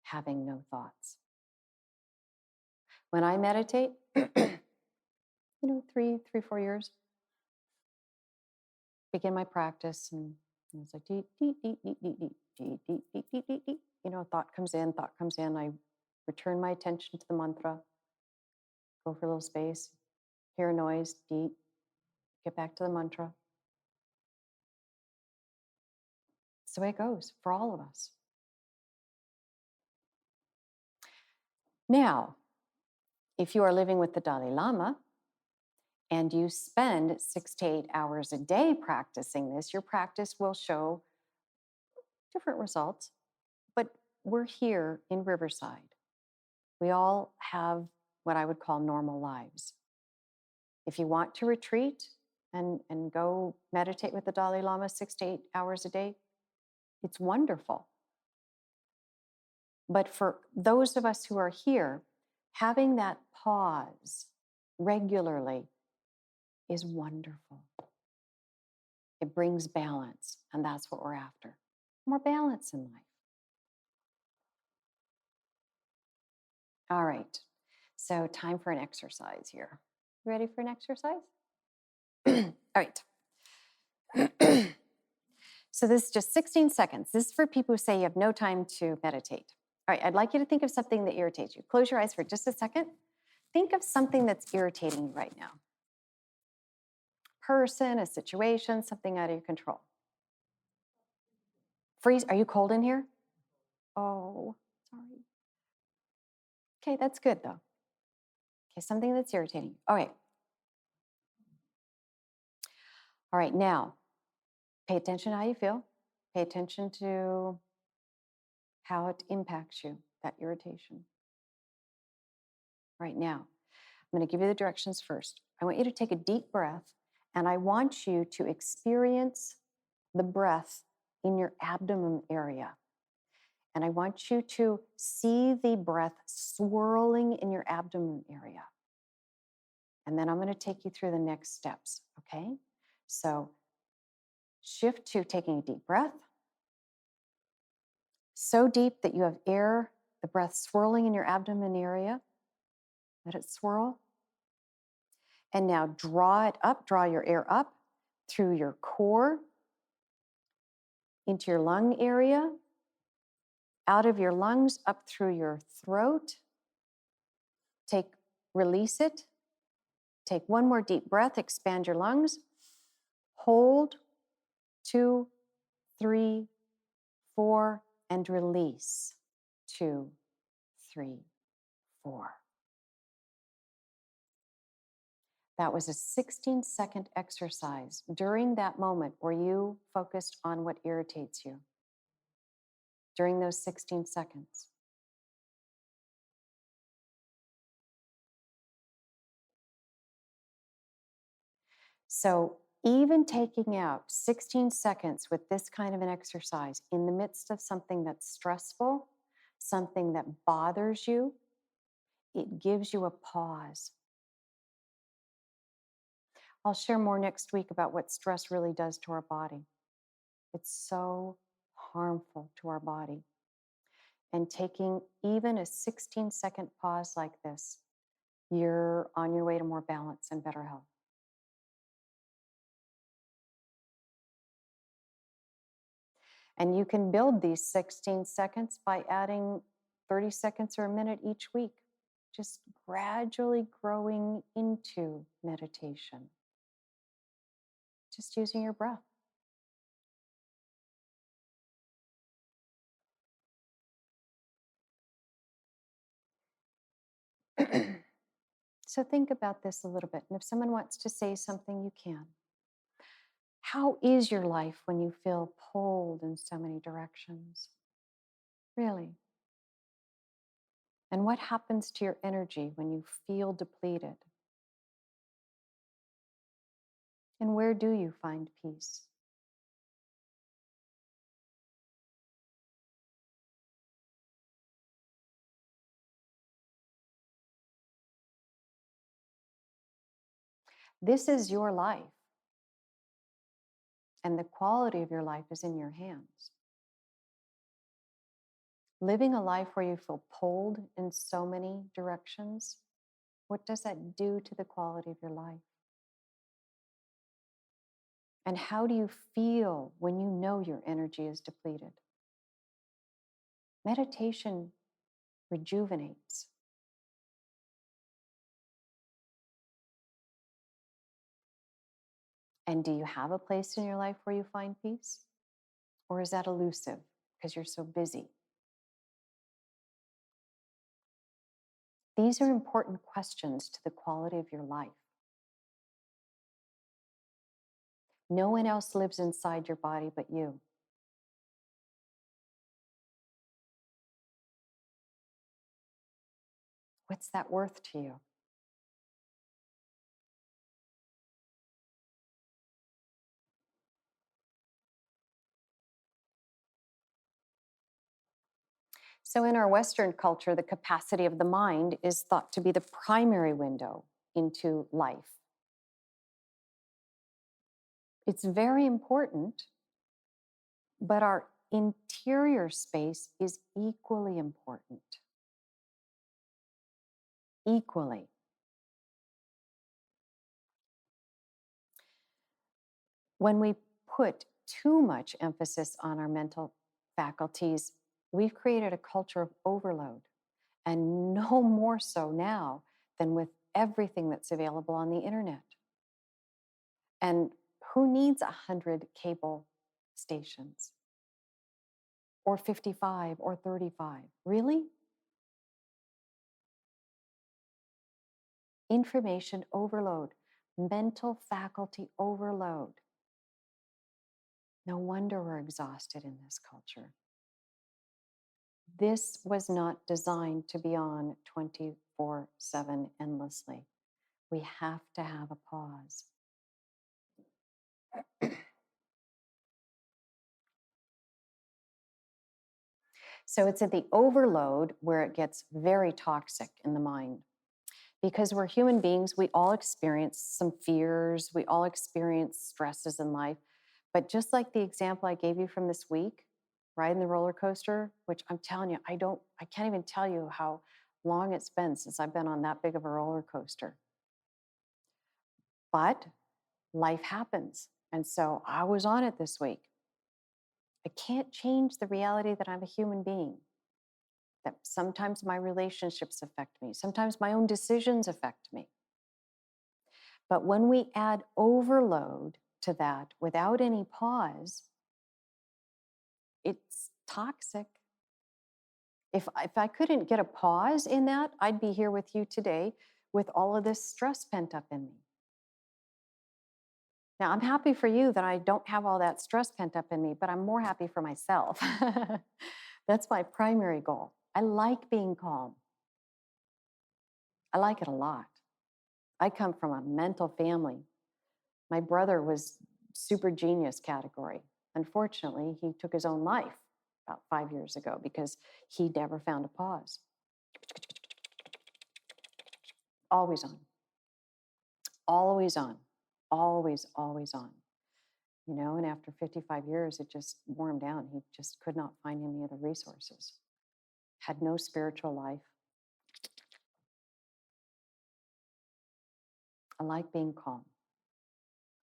having no thoughts. When I meditate, 4 years, begin my practice, and it's like deep, deep, deep, deep, deep, deep, deep, deep, deep, deep, deep, deep. Thought comes in, thought comes in. I return my attention to the mantra, go for a little space, hear a noise, deep, get back to the mantra. It's the way it goes for all of us. Now, if you are living with the Dalai Lama and you spend 6 to 8 hours a day practicing this, your practice will show different results. But we're here in Riverside. We all have what I would call normal lives. If you want to retreat and go meditate with the Dalai Lama 6 to 8 hours a day, it's wonderful. But for those of us who are here, having that pause regularly is wonderful. It brings balance, and that's what we're after. More balance in life. All right, so time for an exercise here. Ready for an exercise? All right. So this is just 16 seconds. This is for people who say you have no time to meditate. All right, I'd like you to think of something that irritates you. Close your eyes for just a second. Think of something that's irritating you right now. Person, a situation, something out of your control. Freeze, are you cold in here? Oh, sorry. Okay, that's good though. Okay, something that's irritating. All right. All right, now, pay attention to how you feel. Pay attention to how it impacts you, that irritation. Right now, I'm going to give you the directions first. I want you to take a deep breath, and I want you to experience the breath in your abdomen area. And I want you to see the breath swirling in your abdomen area. And then I'm going to take you through the next steps, okay? So shift to taking a deep breath. So deep that you have air, the breath swirling in your abdomen area. Let it swirl. And now draw it up, draw your air up through your core, into your lung area, out of your lungs, up through your throat. Release it. Take one more deep breath, expand your lungs. Hold, 2, 3, 4, and release. 2, 3, 4. That was a 16-second exercise. During that moment, were you focused on what irritates you? During those 16 seconds. So even taking out 16 seconds with this kind of an exercise in the midst of something that's stressful, something that bothers you, it gives you a pause. I'll share more next week about what stress really does to our body. It's so harmful to our body. And taking even a 16-second pause like this, you're on your way to more balance and better health. And you can build these 16 seconds by adding 30 seconds or a minute each week, just gradually growing into meditation, just using your breath. So think about this a little bit. And if someone wants to say something, you can. How is your life when you feel pulled in so many directions? Really? And what happens to your energy when you feel depleted? And where do you find peace? This is your life, and the quality of your life is in your hands. Living a life where you feel pulled in so many directions, what does that do to the quality of your life? And how do you feel when you know your energy is depleted? Meditation rejuvenates. And do you have a place in your life where you find peace? Or is that elusive because you're so busy? These are important questions to the quality of your life. No one else lives inside your body but you. What's that worth to you? So, in our Western culture, the capacity of the mind is thought to be the primary window into life. It's very important, but our interior space is equally important. Equally. When we put too much emphasis on our mental faculties, we've created a culture of overload, and no more so now than with everything that's available on the internet. And who needs 100 cable stations? Or 55 or 35? Really? Information overload, mental faculty overload. No wonder we're exhausted in this culture. This was not designed to be on 24/7 endlessly. We have to have a pause. So it's at the overload where it gets very toxic in the mind. Because we're human beings, we all experience some fears, we all experience stresses in life. But just like the example I gave you from this week, riding the roller coaster, which I'm telling you, I can't even tell you how long it's been since I've been on that big of a roller coaster. But life happens. And so I was on it this week. I can't change the reality that I'm a human being, that sometimes my relationships affect me, sometimes my own decisions affect me. But when we add overload to that without any pause, it's toxic. If I couldn't get a pause in that, I'd be here with you today with all of this stress pent up in me. Now, I'm happy for you that I don't have all that stress pent up in me, but I'm more happy for myself. That's my primary goal. I like being calm. I like it a lot. I come from a mental family. My brother was super genius category. Unfortunately, he took his own life about 5 years ago because he never found a pause. Always on, always on, always on. You know, and after 55 years, it just wore him down. He just could not find any other resources. Had no spiritual life. I like being calm.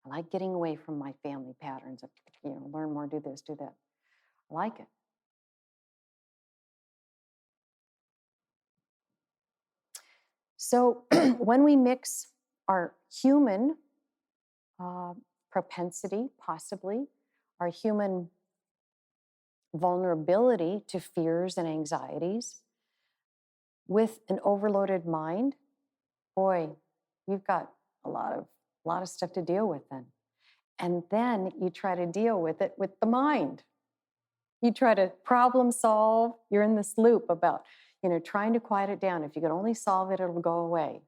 I like getting away from my family patterns of, learn more, do this, do that. I like it. So when we mix our human uh, propensity, possibly, our human vulnerability to fears and anxieties, With an overloaded mind, boy, you've got a lot of stuff to deal with then. And then you try to deal with it with the mind. You try to problem solve. You're in this loop about, trying to quiet it down. If you could only solve it, it'll go away.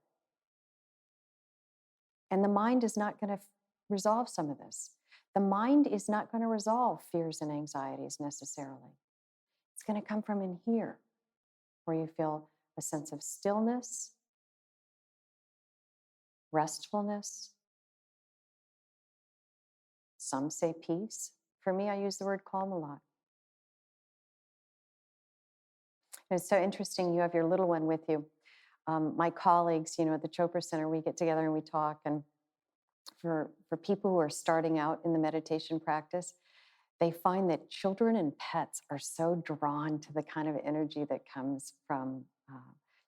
And the mind is not going to resolve some of this. The mind is not going to resolve fears and anxieties necessarily. It's going to come from in here, where you feel a sense of stillness, restfulness. Some say peace. For me, I use the word calm a lot. It's so interesting. You have your little one with you. My colleagues, at the Chopra Center, we get together and we talk. And for people who are starting out in the meditation practice, they find that children and pets are so drawn to the kind of energy that comes from,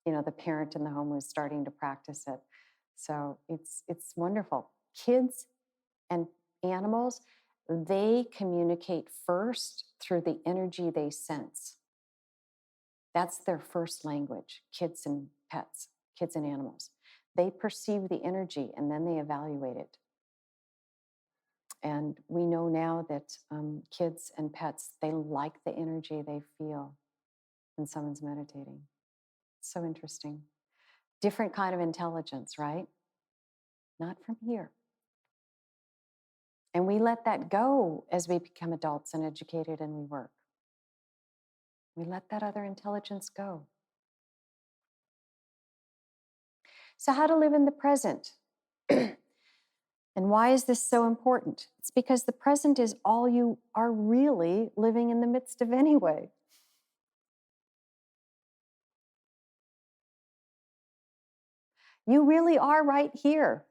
the parent in the home who's starting to practice it. So it's wonderful. Kids and animals, they communicate first through the energy they sense. That's their first language, kids and pets, kids and animals. They perceive the energy and then they evaluate it. And we know now that kids and pets, they like the energy they feel when someone's meditating. It's so interesting. Different kind of intelligence, right? Not from here. And we let that go as we become adults and educated and we work. We let that other intelligence go. So, how to live in the present? And why is this so important? It's because the present is all you are really living in the midst of anyway. You really are right here.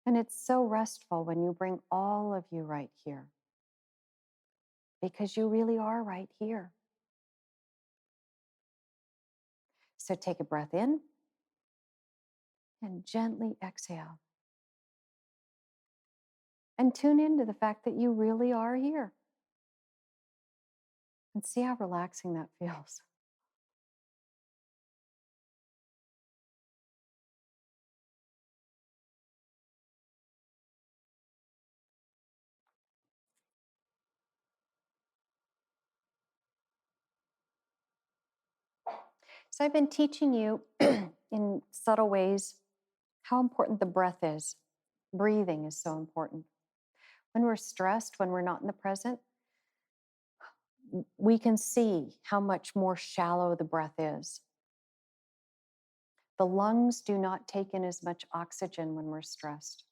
And it's so restful when you bring all of you right here, because you really are right here. So take a breath in and gently exhale. And tune into the fact that you really are here. And see how relaxing that feels. So I've been teaching you in subtle ways how important the breath is. Breathing is so important. When we're stressed, when we're not in the present, we can see how much more shallow the breath is. The lungs do not take in as much oxygen when we're stressed.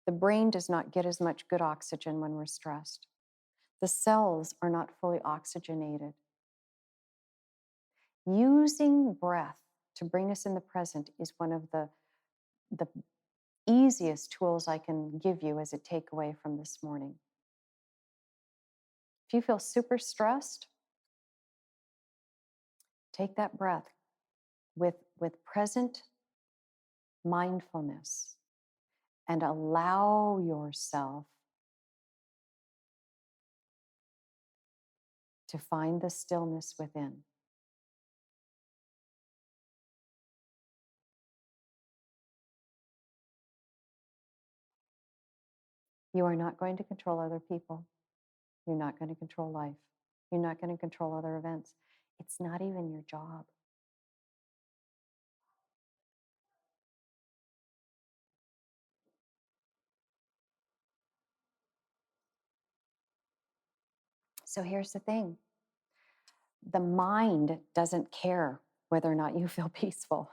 The brain does not get as much good oxygen when we're stressed. The cells are not fully oxygenated. Using breath to bring us in the present is one of the easiest tools I can give you as a takeaway from this morning. If you feel super stressed, take that breath with present mindfulness and allow yourself to find the stillness within. You are not going to control other people. You're not going to control life. You're not going to control other events. It's not even your job. So here's the thing. The mind doesn't care whether or not you feel peaceful.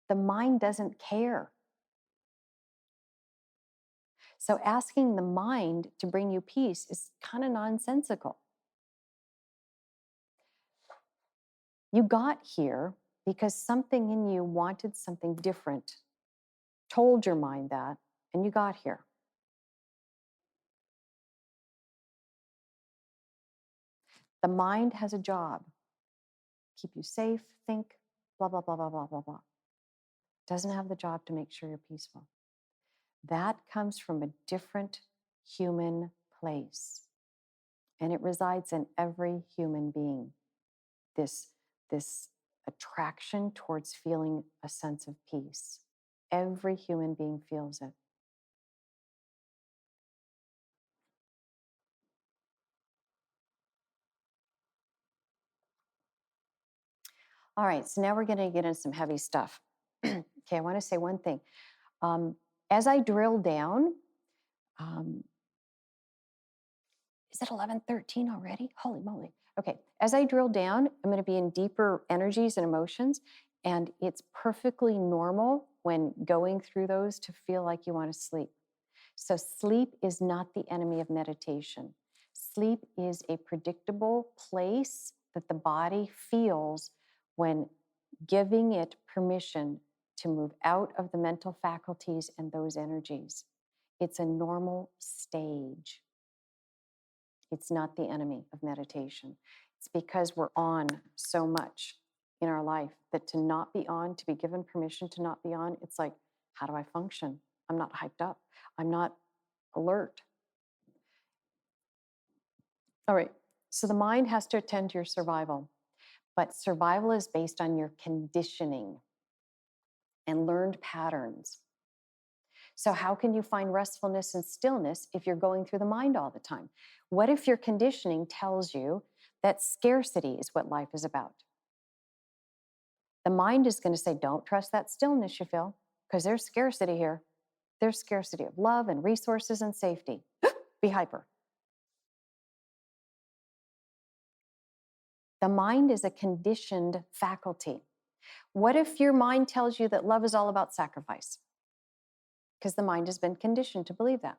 The mind doesn't care. So asking the mind to bring you peace is kind of nonsensical. You got here because something in you wanted something different, told your mind that, and you got here. The mind has a job. Keep you safe, think, blah, blah, blah, blah, blah, blah, blah. Doesn't have the job to make sure you're peaceful. That comes from a different human place. And it resides in every human being. This, this attraction towards feeling a sense of peace. Every human being feels it. All right, so now we're going to get into some heavy stuff. Okay, I want to say one thing. Um, as I drill down, um, is it 11:13 already? Holy moly. Okay, as I drill down, I'm going to be in deeper energies and emotions, and it's perfectly normal when going through those to feel like you want to sleep. So, sleep is not the enemy of meditation. Sleep is a predictable place that the body feels when giving it permission to move out of the mental faculties and those energies. It's a normal stage. It's not the enemy of meditation. It's because we're on so much in our life that to not be on, to be given permission to not be on, it's like, how do I function? I'm not hyped up. I'm not alert. All right. So the mind has to attend to your survival, but survival is based on your conditioning and learned patterns. So, how can you find restfulness and stillness if you're going through the mind all the time? What if your conditioning tells you that scarcity is what life is about? The mind is going to say, don't trust that stillness you feel, because there's scarcity here. There's scarcity of love and resources and safety. Be hyper. The mind is a conditioned faculty. What if your mind tells you that love is all about sacrifice? Because the mind has been conditioned to believe that.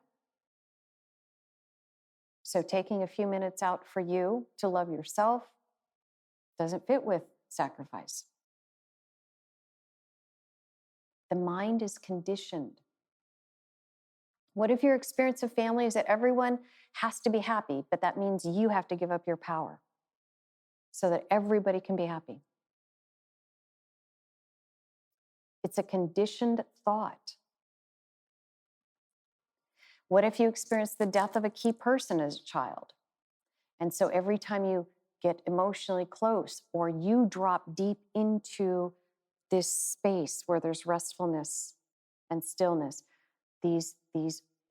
So taking a few minutes out for you to love yourself doesn't fit with sacrifice. The mind is conditioned. What if your experience of family is that everyone has to be happy, but that means you have to give up your power so that everybody can be happy? It's a conditioned thought. What if you experience the death of a key person as a child? And so every time you get emotionally close or you drop deep into this space where there's restfulness and stillness, these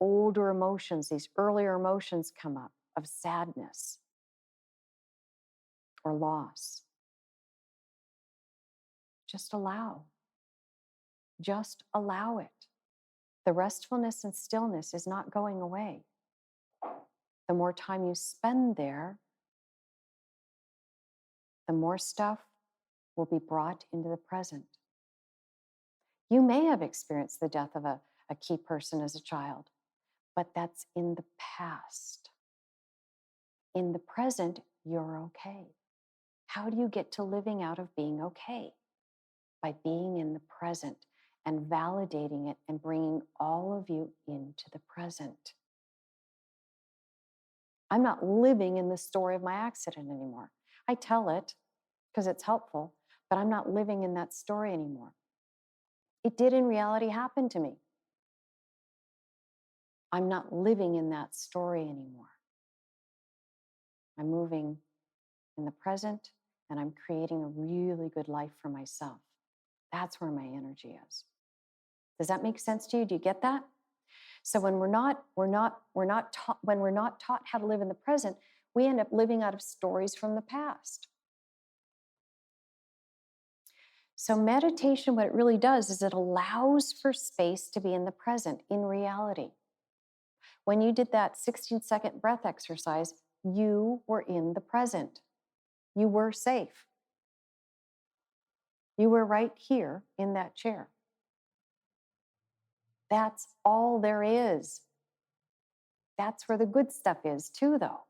older emotions, these earlier emotions come up of sadness or loss. Just allow. Just allow it. The restfulness and stillness is not going away. The more time you spend there, the more stuff will be brought into the present. You may have experienced the death of a key person as a child, but that's in the past. In the present, you're okay. How do you get to living out of being okay? By being in the present and validating it and bringing all of you into the present. I'm not living in the story of my accident anymore. I tell it because it's helpful, but I'm not living in that story anymore. It did in reality happen to me. I'm not living in that story anymore. I'm moving in the present and I'm creating a really good life for myself. That's where my energy is. Does that make sense to you? Do you get that? So when we're not taught how to live in the present, we end up living out of stories from the past. So meditation, what it really does is it allows for space to be in the present, in reality. When you did that 16-second breath exercise, you were in the present. You were safe. You were right here in that chair. That's all there is. That's where the good stuff is too, though.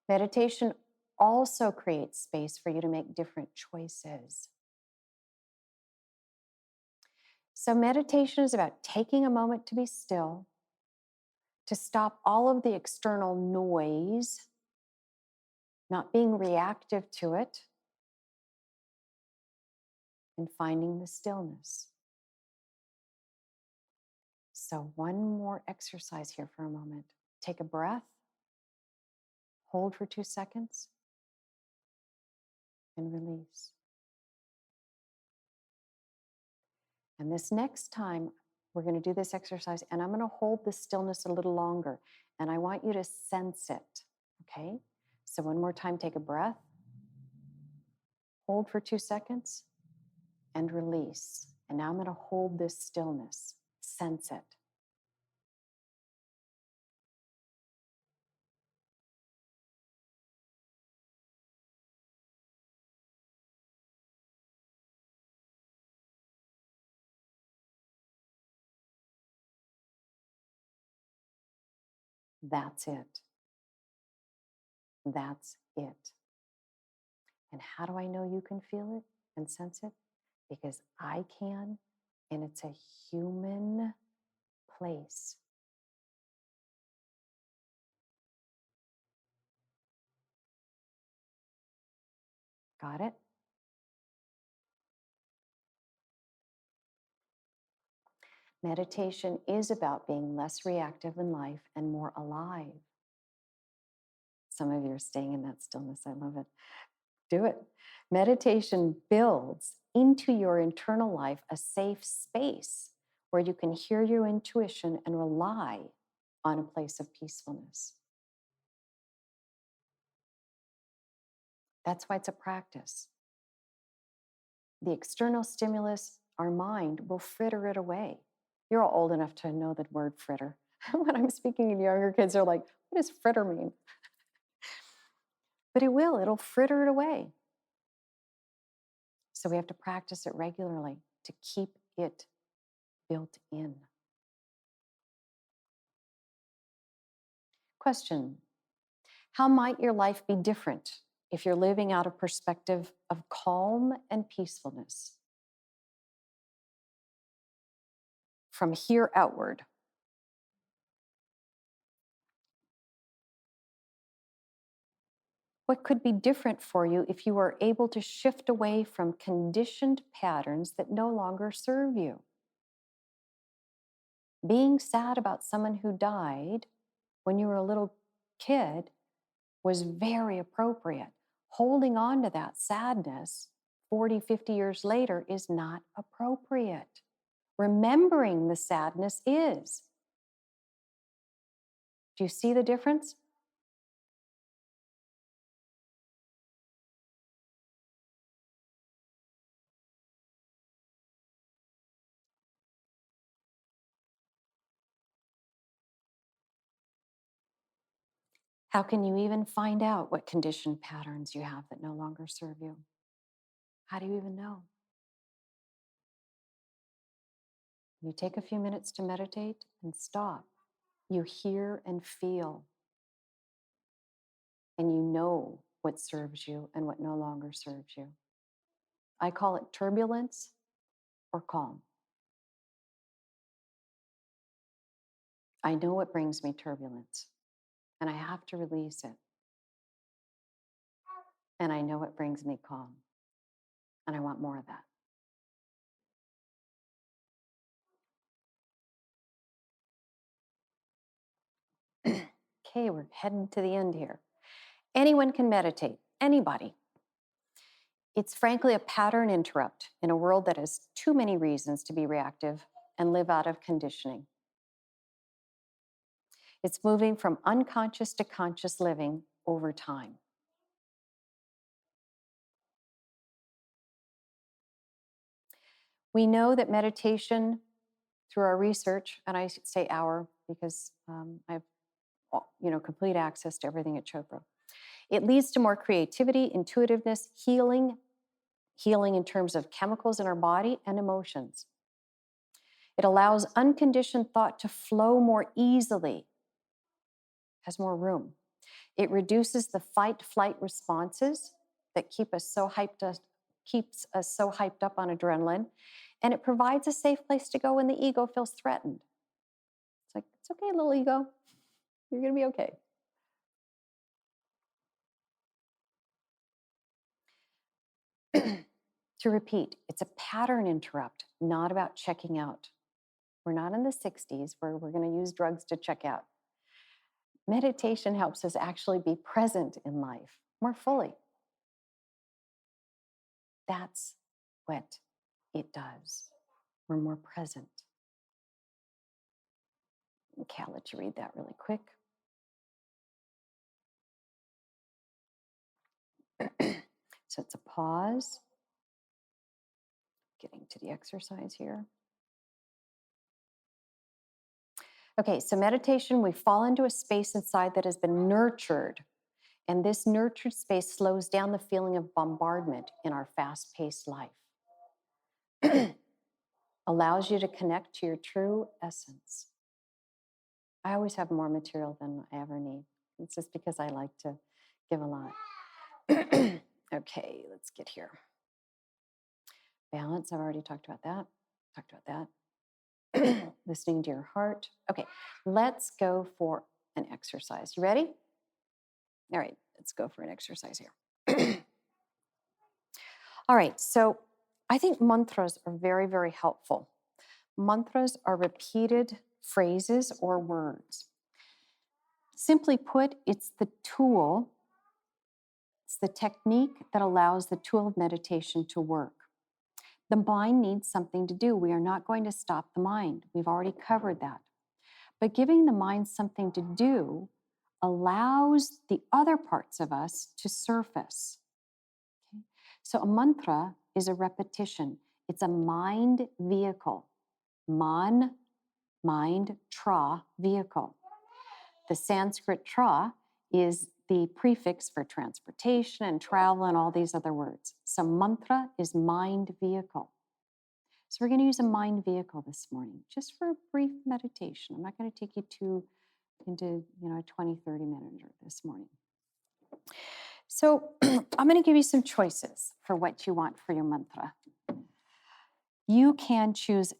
Meditation also creates space for you to make different choices. So meditation is about taking a moment to be still, to stop all of the external noise, not being reactive to it, and finding the stillness. So, one more exercise here for a moment. Take a breath, hold for 2 seconds, and release. And this next time, we're going to do this exercise, and I'm going to hold the stillness a little longer. And I want you to sense it. Okay? So, one more time, take a breath, hold for 2 seconds, and release. And now I'm going to hold this stillness, sense it. That's it. That's it. And how do I know you can feel it and sense it? Because I can, and it's a human place. Got it? Meditation is about being less reactive in life and more alive. Some of you are staying in that stillness. I love it. Do it. Meditation builds into your internal life a safe space where you can hear your intuition and rely on a place of peacefulness. That's why it's a practice. The external stimulus, our mind, will fritter it away. You're all old enough to know the word fritter. When I'm speaking to younger kids, they're like, what does fritter mean? But it'll fritter it away. So we have to practice it regularly to keep it built in. Question: how might your life be different if you're living out of perspective of calm and peacefulness? From here outward. What could be different for you if you were able to shift away from conditioned patterns that no longer serve you? Being sad about someone who died when you were a little kid was very appropriate. Holding on to that sadness 40, 50 years later is not appropriate. Remembering the sadness is. Do you see the difference? How can you even find out what conditioned patterns you have that no longer serve you? How do you even know? You take a few minutes to meditate and stop. You hear and feel, and you know what serves you and what no longer serves you. I call it turbulence or calm. I know what brings me turbulence, and I have to release it. And I know what brings me calm, and I want more of that. Okay, we're heading to the end here. Anyone can meditate, anybody. It's frankly a pattern interrupt in a world that has too many reasons to be reactive and live out of conditioning. It's moving from unconscious to conscious living over time. We know that meditation, through our research, and I say our because I have complete access to everything at Chopra. It leads to more creativity, intuitiveness, healing in terms of chemicals in our body and emotions. It allows unconditioned thought to flow more easily, has more room. It reduces the fight-flight responses that keeps us so hyped up on adrenaline, and it provides a safe place to go when the ego feels threatened. It's like, it's okay, little ego. You're going to be okay. To repeat, it's a pattern interrupt, not about checking out. We're not in the 60s where we're going to use drugs to check out. Meditation helps us actually be present in life more fully. That's what it does. We're more present. Okay, I'll let you read that really quick. So it's a pause. Getting to the exercise here. Okay, so meditation, we fall into a space inside that has been nurtured. And this nurtured space slows down the feeling of bombardment in our fast-paced life. Allows you to connect to your true essence. I always have more material than I ever need. It's just because I like to give a lot. Okay, let's get here. Balance, I've already talked about that. Listening to your heart. Okay, let's go for an exercise. You ready? All right, let's go for an exercise here. All right, so I think mantras are very, very helpful. Mantras are repeated phrases or words. Simply put, it's the tool, it's the technique that allows the tool of meditation to work. The mind needs something to do. We are not going to stop the mind. We've already covered that. But giving the mind something to do allows the other parts of us to surface. Okay? So a mantra is a repetition. It's a mind vehicle. Man, mind, tra, vehicle. The Sanskrit tra is the prefix for transportation and travel and all these other words. So mantra is mind vehicle. So we're going to use a mind vehicle this morning, just for a brief meditation. I'm not going to take you into 20, 30 minutes this morning. So I'm going to give you some choices for what you want for your mantra. You can choose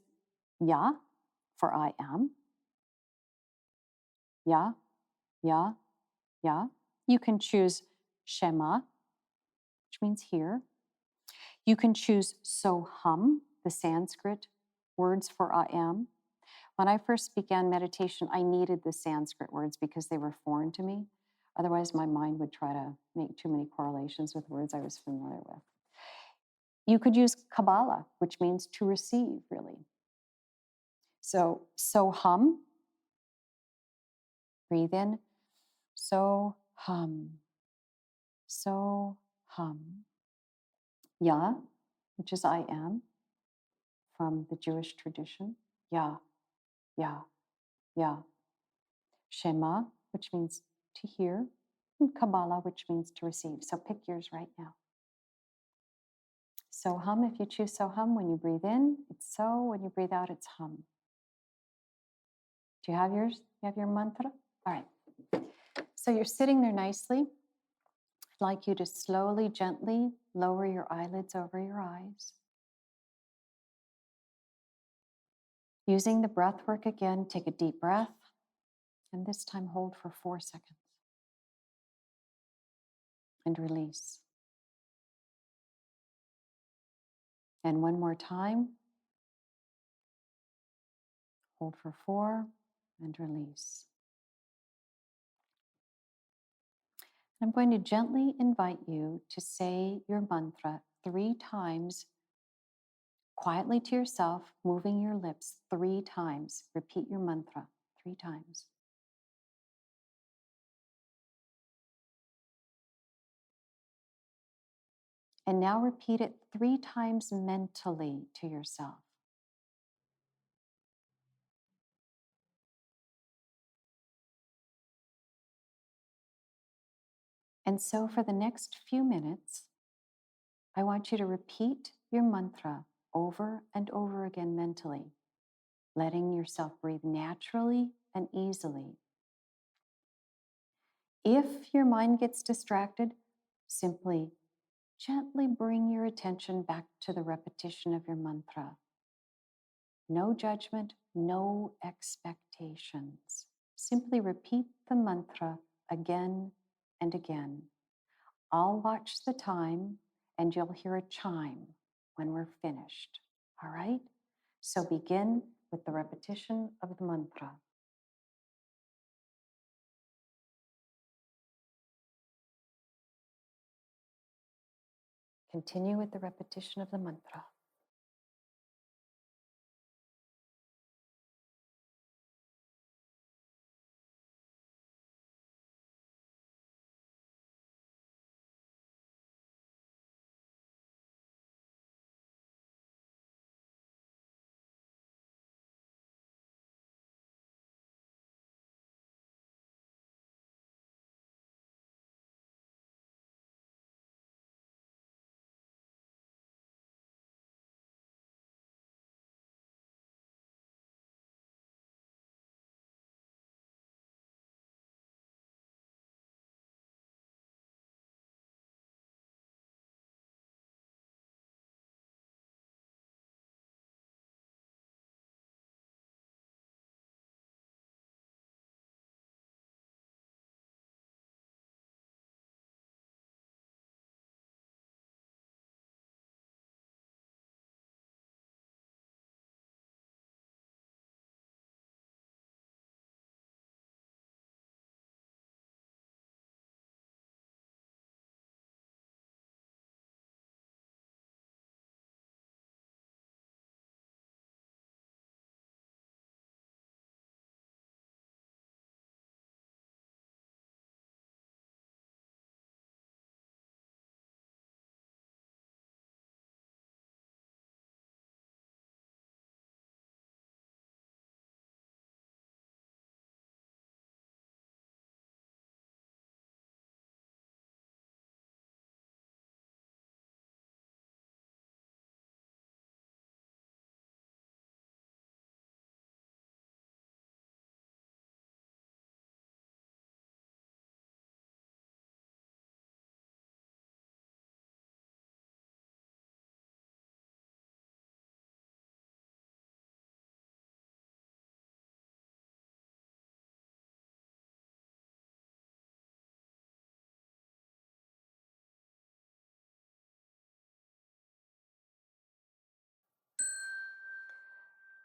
ya for I am. Ya, ya, ya. You can choose Shema, which means here. You can choose Soham, the Sanskrit words for I am. When I first began meditation, I needed the Sanskrit words because they were foreign to me. Otherwise, my mind would try to make too many correlations with words I was familiar with. You could use Kabbalah, which means to receive, really. So, Soham, breathe in. Soham. Soham. Ya, which is I am, from the Jewish tradition. Ya, ya, ya. Shema, which means to hear, and Kabbalah, which means to receive. So pick yours right now. Soham, if you choose Soham, when you breathe in, it's so. When you breathe out, it's hum. Do you have yours? You have your mantra? All right. So you're sitting there nicely. I'd like you to slowly, gently lower your eyelids over your eyes. Using the breath work again, take a deep breath, and this time hold for 4 seconds. And release. And one more time. Hold for 4 and release. I'm going to gently invite you to say your mantra 3 times, quietly to yourself, moving your lips 3 times. Repeat your mantra 3 times. And now repeat it 3 times mentally to yourself. And so for the next few minutes, I want you to repeat your mantra over and over again mentally, letting yourself breathe naturally and easily. If your mind gets distracted, simply gently bring your attention back to the repetition of your mantra. No judgment, no expectations. Simply repeat the mantra again and again. I'll watch the time and you'll hear a chime when we're finished. All right? So begin with the repetition of the mantra. Continue with the repetition of the mantra.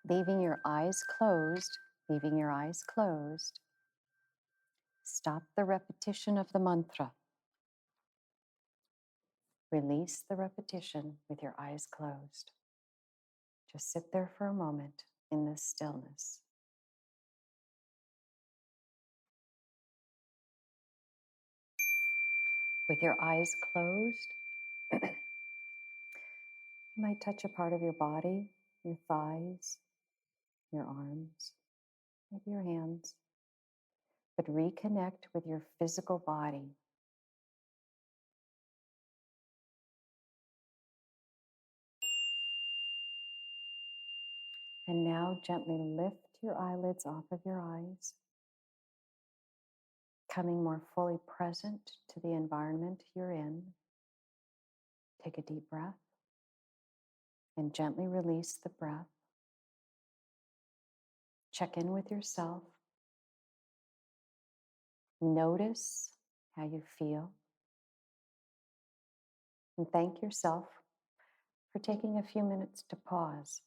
Leaving your eyes closed, leaving your eyes closed, stop the repetition of the mantra. Release the repetition with your eyes closed. Just sit there for a moment in this stillness. With your eyes closed, you might touch a part of your body, your thighs, your arms, maybe your hands, but reconnect with your physical body. And now gently lift your eyelids off of your eyes, coming more fully present to the environment you're in. Take a deep breath and gently release the breath. Check in with yourself. Notice how you feel. And thank yourself for taking a few minutes to pause.